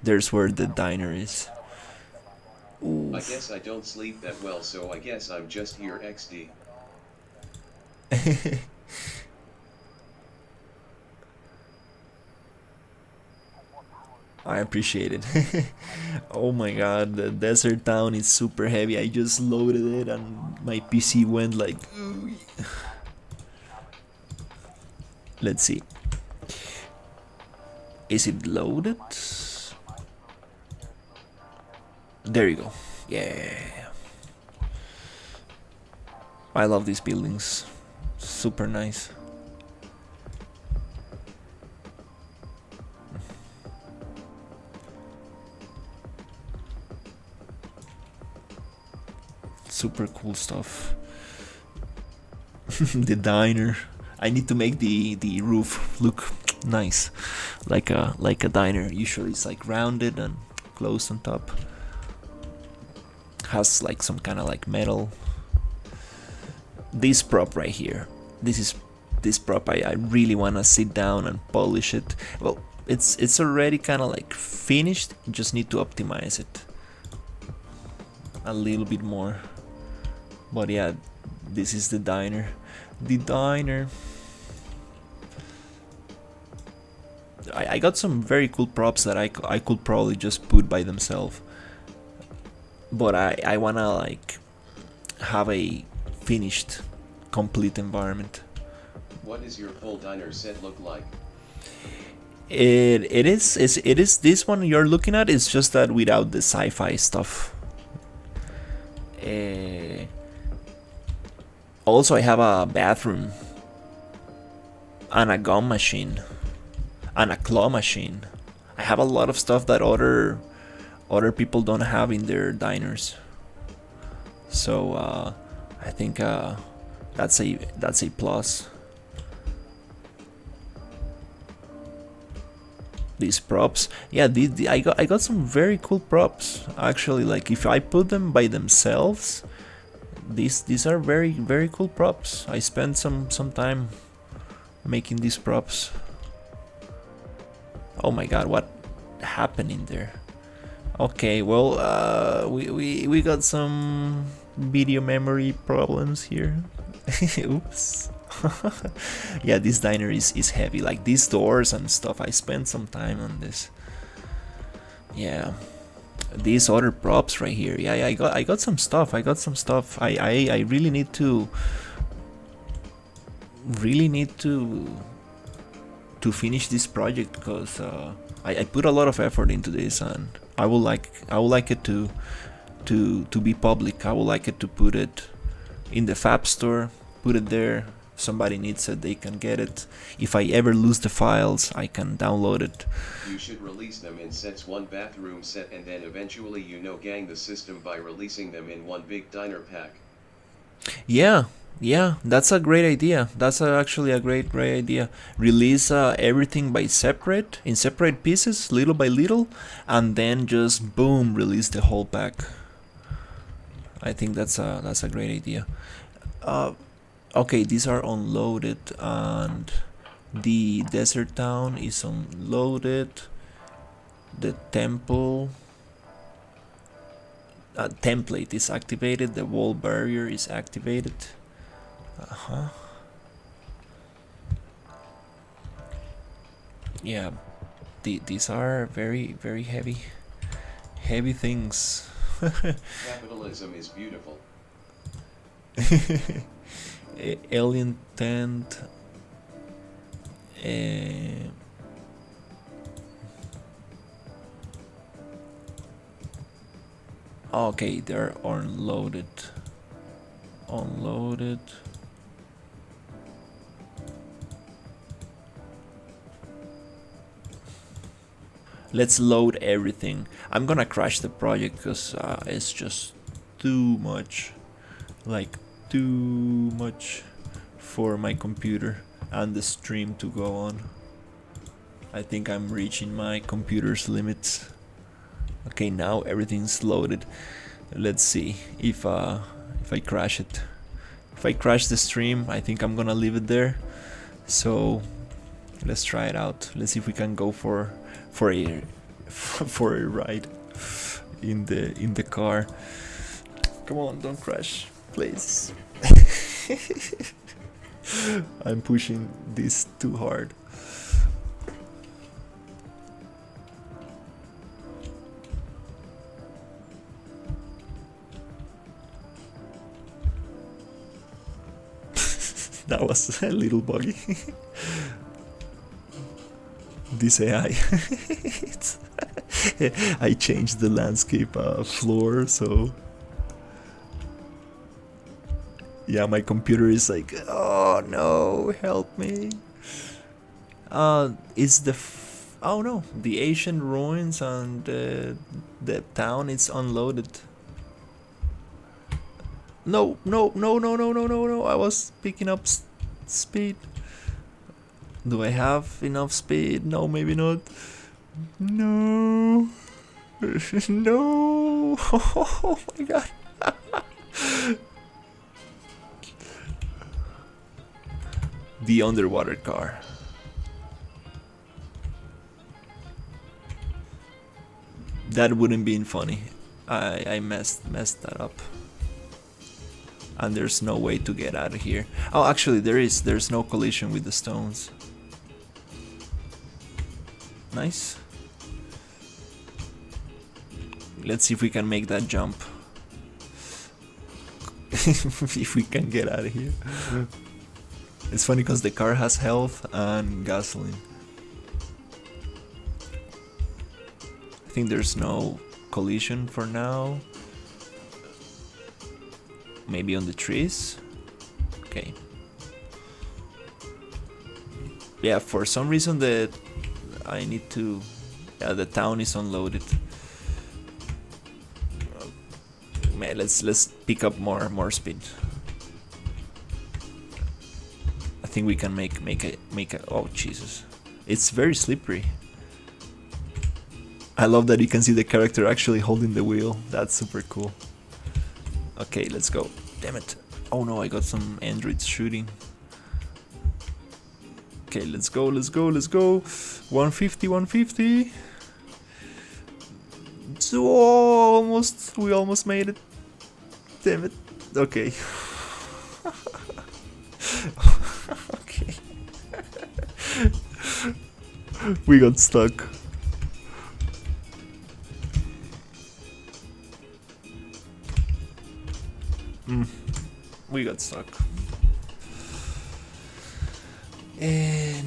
There's where the diner is. Oof. I guess I don't sleep that well, so I guess I'm just here XD. I appreciate it. Oh my god, the desert town is super heavy. I just loaded it and my PC went like... Let's see. Is it loaded? There you go. Yeah. I love these buildings. Super nice. Super cool stuff. The diner. I need to make the roof look nice, like a diner. Usually it's like rounded and closed on top. Has like some kind of like metal. This prop right here. This prop. I really wanna sit down and polish it. Well, it's already kind of like finished. Just need to optimize it a little bit more. But yeah, this is the diner. The diner. I got some very cool props that I could probably just put by themselves. But I wanna like have a finished, complete environment. What does your full diner set look like? It is this one you're looking at. It's just that without the sci-fi stuff. Also, I have a bathroom and a gum machine and a claw machine. I have a lot of stuff that other people don't have in their diners. So I think that's a plus. these props. Yeah, I got some very cool props actually. Like if I put them by themselves, these are very cool props. I spent some time making these props. Oh my god, what happened in there? Okay, well, we got some video memory problems here. Oops. Yeah, this diner is heavy. Like these doors and stuff, I spent some time on this. Yeah, these other props right here. Yeah, I got some stuff. I really need to finish this project, because I put a lot of effort into this, and I would like it to be public. I would like it to put it in the Fab Store, put it there. If somebody needs it, they can get it. If I ever lose the files, I can download it. You should release them in sets, one bathroom set, and then eventually gang the system by releasing them in one big diner pack. Yeah, that's a great idea. That's actually a great idea. Release everything in separate pieces, little by little, and then just boom, release the whole pack. I think that's a great idea. Okay, these are unloaded, and the desert town is unloaded. The temple template is activated. The wall barrier is activated. Yeah, these are very heavy things. Capitalism is beautiful. Alien tent. Okay, they're unloaded. Let's load everything. I'm gonna crash the project because it's just too much. Like, too much for my computer and the stream to go on. I think I'm reaching my computer's limits. Okay, now everything's loaded. Let's see if I crash it. If I crash the stream, I think I'm gonna leave it there. So let's try it out. Let's see if we can go for a ride in the car. Come on, don't crash, please. I'm pushing this too hard. That was a little buggy. This AI. I changed the landscape floor, so yeah, my computer is like, oh no, help me. It's oh no, the ancient ruins and the town is unloaded. No, I was picking up speed. Do I have enough speed? No, maybe not. No. No. Oh my god. The underwater car. That wouldn't been funny. I messed that up. And there's no way to get out of here. Oh, actually there's no collision with the stones. Nice. Let's see if we can make that jump. If we can get out of here. It's funny because the car has health and gasoline. I think there's no collision for now. Maybe on the trees. Okay. Yeah, for some reason the town is unloaded. Man, let's pick up more speed. I think we can make a. Oh Jesus, it's very slippery. I love that you can see the character actually holding the wheel. That's super cool. Okay, let's go. Damn it. Oh no, I got some androids shooting. Okay, let's go, let's go, let's go. 150, 150. Oh, almost. We almost made it. Damn it. Okay. Okay. We got stuck. We got stuck.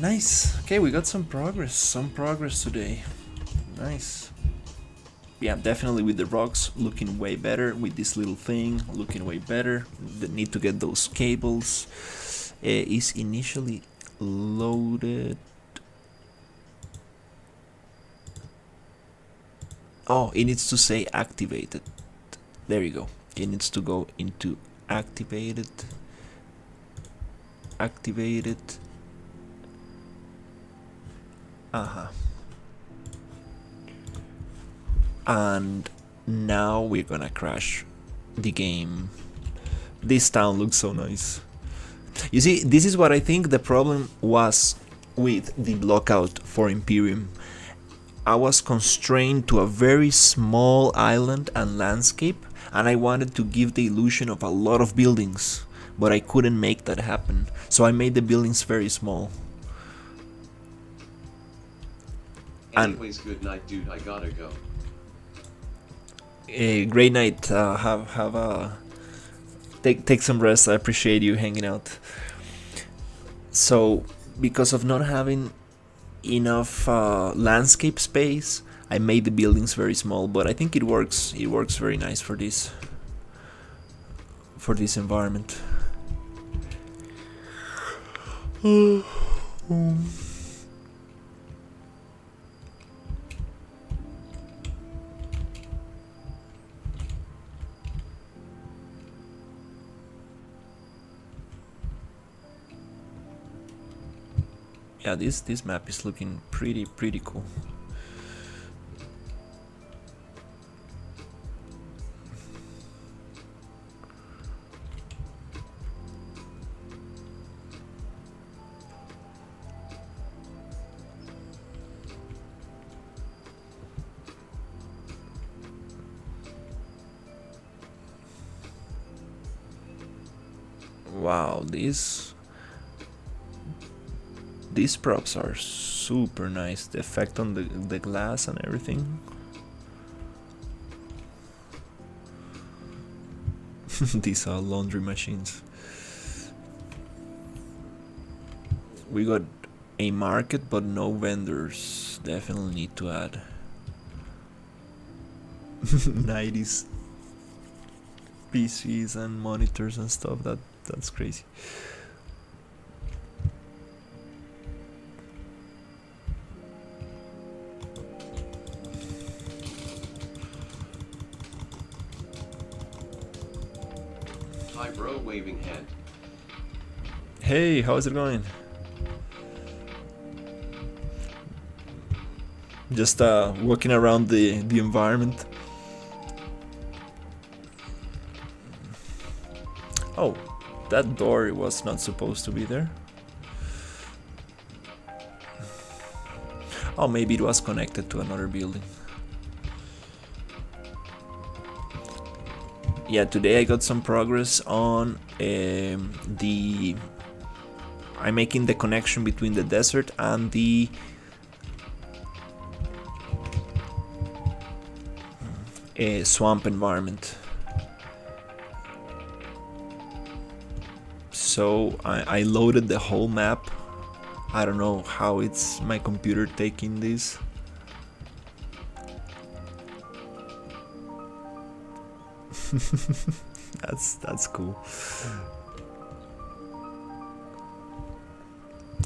Nice. Okay, we got some progress today. Nice. Yeah, definitely with the rocks looking way better. With this little thing looking way better. The need to get those cables. Is initially loaded. Oh, it needs to say activated. There you go. It needs to go into activated. Activated. And now we're gonna crash the game. This town looks so nice. You see, this is what I think the problem was with the blockout for Imperium. I was constrained to a very small island and landscape, and I wanted to give the illusion of a lot of buildings, but I couldn't make that happen. So I made the buildings very small. Anyways, good night, dude. I gotta go. Great night. Take some rest. I appreciate you hanging out. So, because of not having enough landscape space, I made the buildings very small. But I think it works. It works very nice for this environment. Yeah, this map is looking pretty cool. Wow, these props are super nice. The effect on the glass and everything. These are laundry machines. We got a market but no vendors. Definitely need to add. 90s PCs and monitors and stuff. That's crazy. Hi bro, waving hand. Hey, how's it going? Just walking around the environment. Oh, that door was not supposed to be there. Oh, maybe it was connected to another building. Yeah, today I got some progress on I'm making the connection between the desert and the swamp environment. So I loaded the whole map. I don't know how it's my computer taking this. That's cool.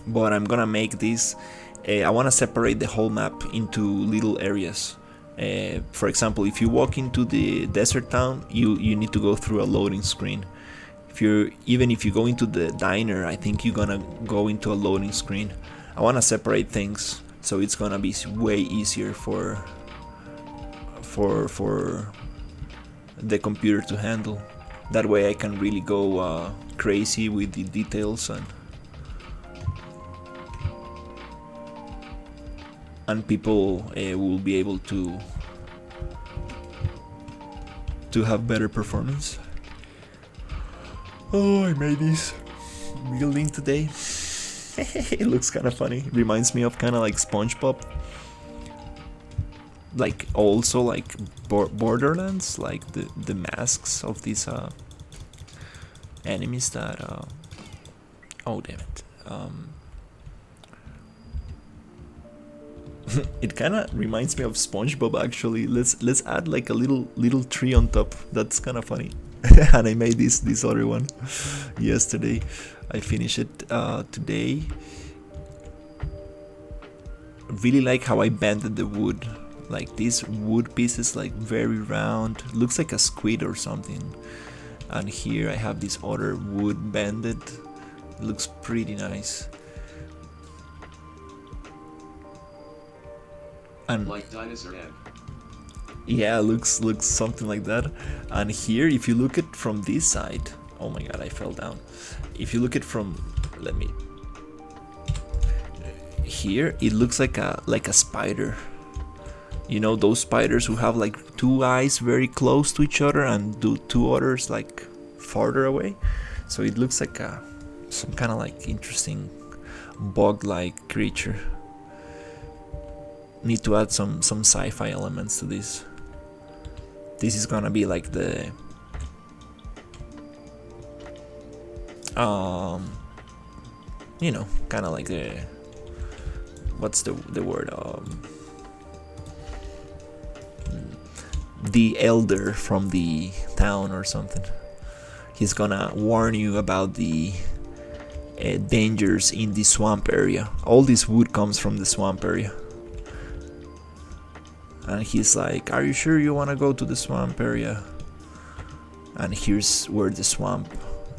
But I'm gonna make this. I want to separate the whole map into little areas. For example, if you walk into the desert town, you need to go through a loading screen. Even if you go into the diner, I think you're gonna go into a loading screen. I want to separate things, so it's gonna be way easier for for the computer to handle. That way I can really go crazy with the details, and people will be able to have better performance. Oh, I made this building today. It looks kind of funny. Reminds me of kind of like SpongeBob. Like also like Borderlands, like the masks of these enemies that oh damn it. It kind of reminds me of SpongeBob actually. Let's add like a little tree on top. That's kind of funny. And I made this other one yesterday. I finished it today. Really like how I bended the wood. Like these wood pieces, like very round. Looks like a squid or something. And here I have this other wood bended. Looks pretty nice. And like dinosaur egg. yeah, looks something like that. And here, if you look it from this side, oh my god, I fell down. If you look it from, let me. Here, it looks like a spider. You know those spiders who have like two eyes very close to each other and do two others like farther away. So it looks like some kind of like interesting bug-like creature. Need to add some sci-fi elements to this. This is gonna be like the you know, kind of like the, what's the word, the elder from the town or something. He's gonna warn you about the dangers in the swamp area. All this wood comes from the swamp area. And he's like, are you sure you want to go to the swamp area? And here's where the swamp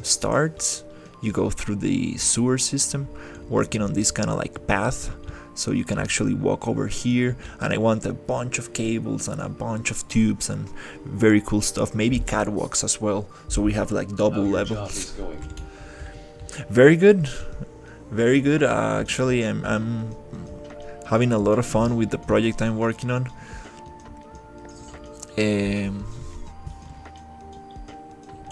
starts. You go through the sewer system, working on this kind of like path, so you can actually walk over here. And I want a bunch of cables and a bunch of tubes and very cool stuff. Maybe catwalks as well, so we have like double levels. Very good, very good. Actually, I'm having a lot of fun with the project I'm working on.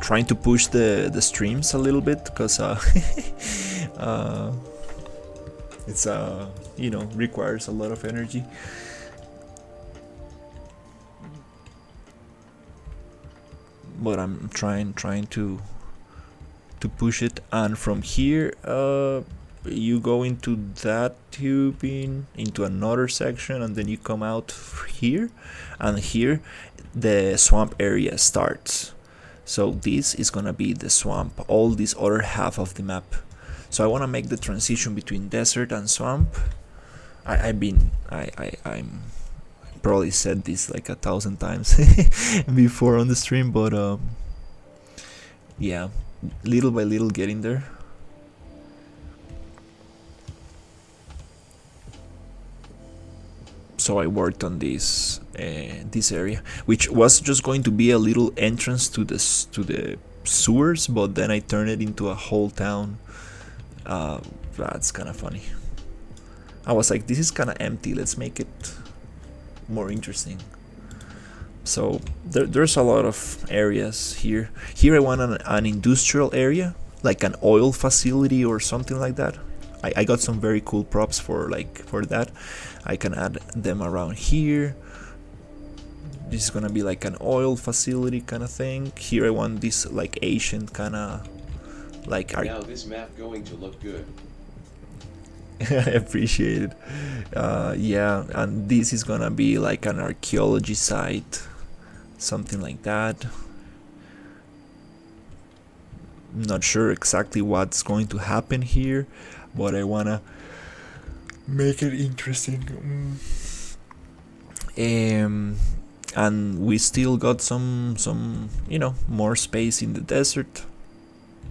Trying to push the streams a little bit, because it's you know, requires a lot of energy. But I'm trying to push it. And from here you go into that tubing, into another section, and then you come out here, and here the swamp area starts. So this is gonna be the swamp, all this other half of the map. So I want to make the transition between desert and swamp. I'm probably said this like 1,000 times before on the stream, but yeah, little by little getting there. So I worked on this area, which was just going to be a little entrance to the sewers, but then I turned it into a whole town. That's kind of funny. I was like, this is kind of empty, let's make it more interesting. So there's a lot of areas here. Here I want an industrial area, like an oil facility or something like that. I got some very cool props for that. I can add them around here. This is gonna be like an oil facility kind of thing. Here I want this like ancient kind of like now this map going to look good. Appreciate it. Yeah, and this is gonna be like an archaeology site, something like that. Not sure exactly what's going to happen here, but I wanna make it interesting. And we still got some you know, more space in the desert.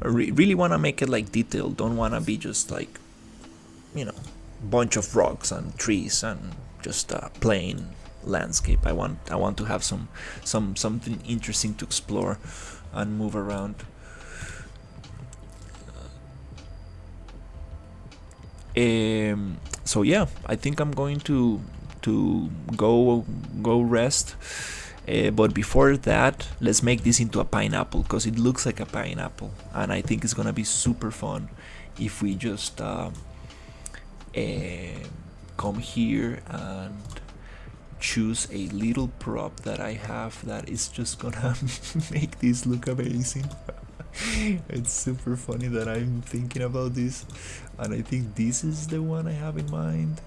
I really wanna make it like detailed. Don't wanna be just like, you know, bunch of rocks and trees and just plain landscape. I want to have something interesting to explore and move around. So yeah, I think I'm going to go rest. But before that, let's make this into a pineapple, because it looks like a pineapple, and I think it's gonna be super fun if we just come here and choose a little prop that I have that is just gonna make this look amazing. It's super funny that I'm thinking about this, and I think this is the one I have in mind.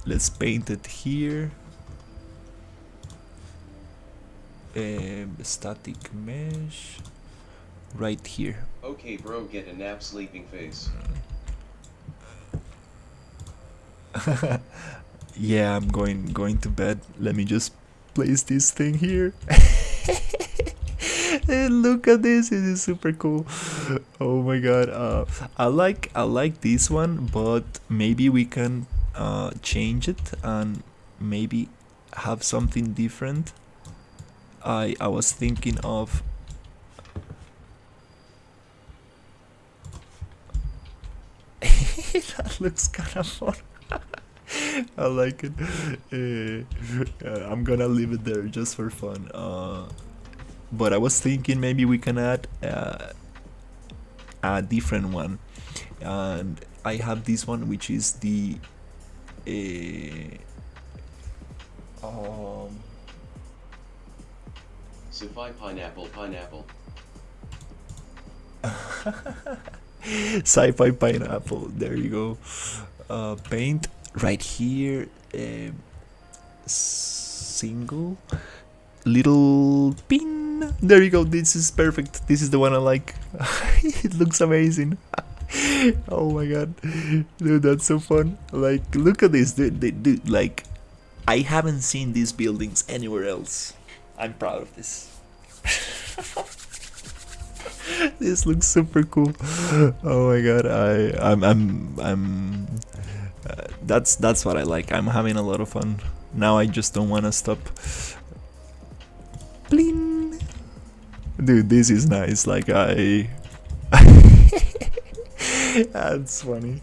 Let's paint it here. Static mesh right here. Okay bro, get a nap sleeping face. Yeah, I'm going to bed. Let me just place this thing here. Look at this, it is super cool. Oh my god. I like this one, but maybe we can change it and maybe have something different. I was thinking of that looks kind of fun. I like it. I'm gonna leave it there just for fun. But I was thinking maybe we can add a different one, and I have this one, which is the Sci-fi pineapple. sci-fi pineapple. There you go. Paint right here. Single little pin. There you go. This is perfect. This is the one I like. It looks amazing. Oh my god, dude, that's so fun. Like, look at this, dude. Like, I haven't seen these buildings anywhere else. I'm proud of this. This looks super cool. Oh my god, I'm that's what I like. I'm having a lot of fun. Now I just don't want to stop. Bling. Dude, this is nice. Like, that's funny.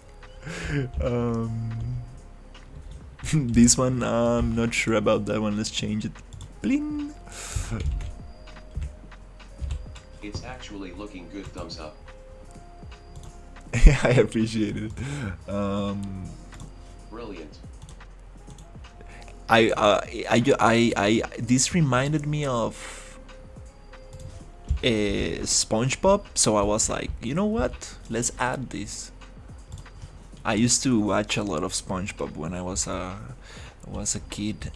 This one, I'm not sure about that one. Let's change it. Bling. It's actually looking good, thumbs up. I appreciate it. Brilliant. This reminded me of SpongeBob, so I was like, you know what? Let's add this. I used to watch a lot of SpongeBob when I was a kid.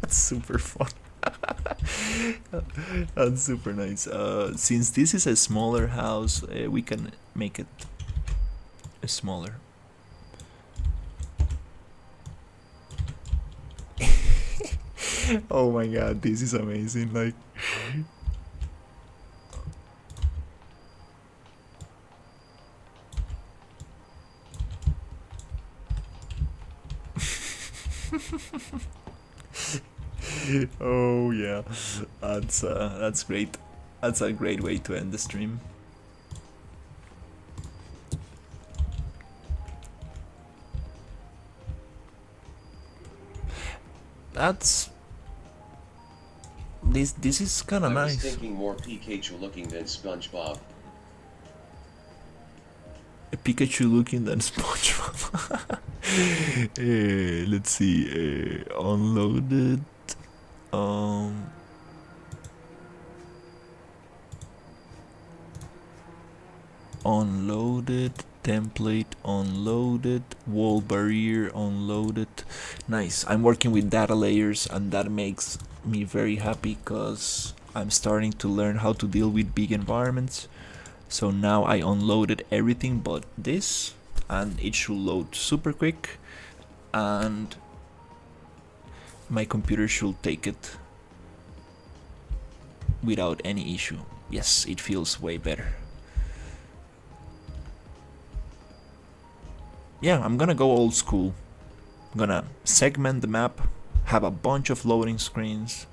That's super fun. That's super nice. Since this is a smaller house, we can make it smaller. Oh my god, this is amazing. Like, oh yeah, that's great. That's a great way to end the stream. That's this is kind of I was nice. thinking more Pikachu looking than SpongeBob. Pikachu looking than SpongeBob. Let's see. Unloaded. Unloaded. Template unloaded. Wall barrier unloaded. Nice. I'm working with data layers, and that makes me very happy because I'm starting to learn how to deal with big environments. So now I unloaded everything but this, and it should load super quick, and my computer should take it without any issue. Yes, it feels way better. Yeah, I'm gonna go old school. I'm gonna segment the map, have a bunch of loading screens,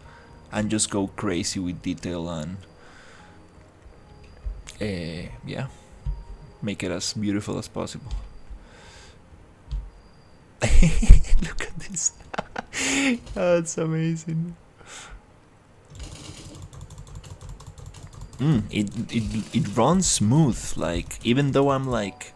and just go crazy with detail and yeah, make it as beautiful as possible. Look at this. That's amazing. It runs smooth, like even though I'm like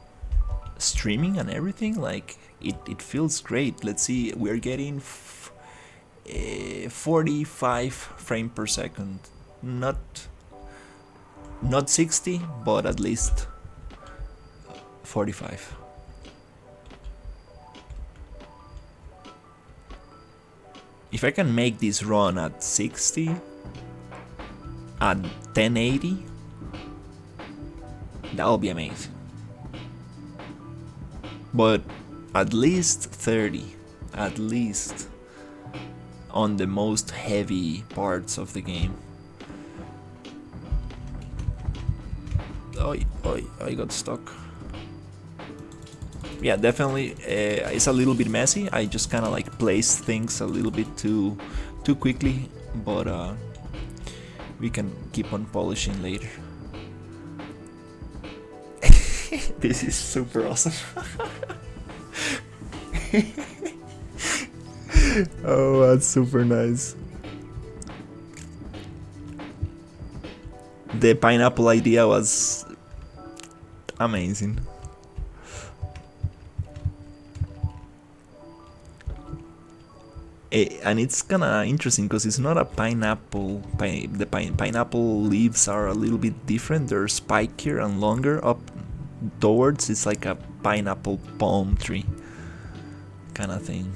streaming and everything, like it feels great. Let's see, we're getting 45 frame per second, not 60, but at least 45. If I can make this run at 60 at 1080, that'll be amazing. But at least 30, at least on the most heavy parts of the game. Oh, I got stuck. Yeah, definitely it's a little bit messy. I just kind of like placed things a little bit too quickly, but we can keep on polishing later. This is super awesome. Oh, that's super nice. The pineapple idea was amazing. And it's kinda interesting because it's not a pineapple. The pineapple leaves are a little bit different. They're spikier and longer up towards. It's like a pineapple palm tree kind of thing.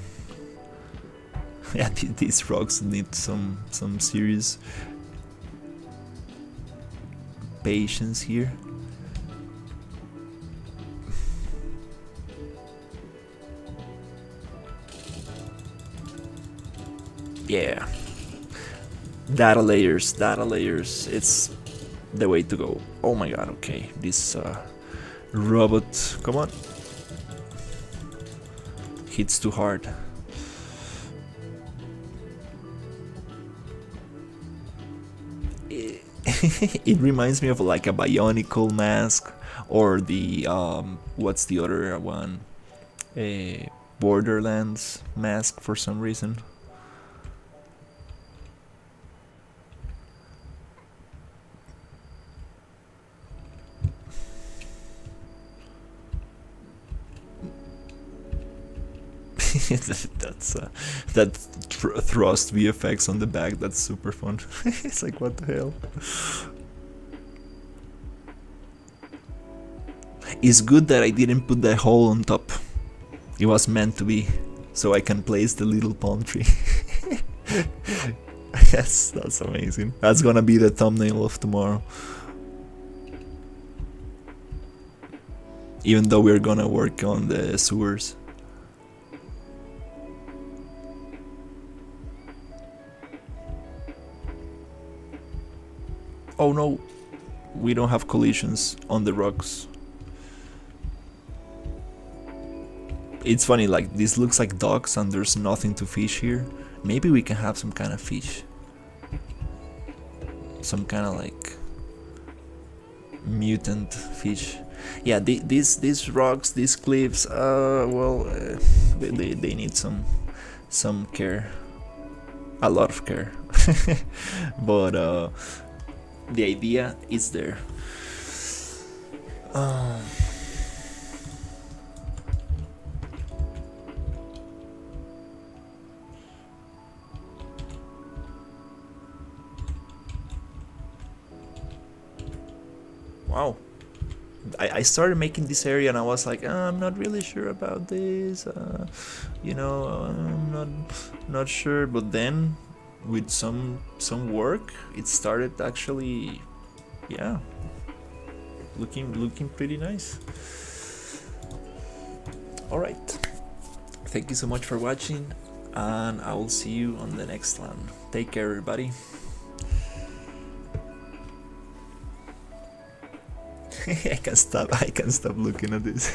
Yeah, these rocks need some serious patience here. Yeah, data layers, it's the way to go. Oh my god, okay, this robot, come on, hits too hard. It reminds me of like a Bionicle mask, or the what's the other one, a Borderlands mask for some reason. That's that thrust VFX on the back. That's super fun. It's like, what the hell? It's good that I didn't put the hole on top. It was meant to be, so I can place the little palm tree. Yes, that's amazing. That's gonna be the thumbnail of tomorrow. Even though we're gonna work on the sewers. Oh no, we don't have collisions on the rocks. It's funny, like this looks like docks and there's nothing to fish here. Maybe we can have some kind of fish. Some kind of like mutant fish. Yeah, these rocks, these cliffs, well, they need some care. A lot of care. But the idea is there. Wow. I started making this area and I was like, I'm not really sure about this, you know, I'm not sure, but then with some work it started actually, yeah, looking pretty nice. All right, thank you so much for watching, and I will see you on the next one. Take care, everybody. I can't stop looking at this.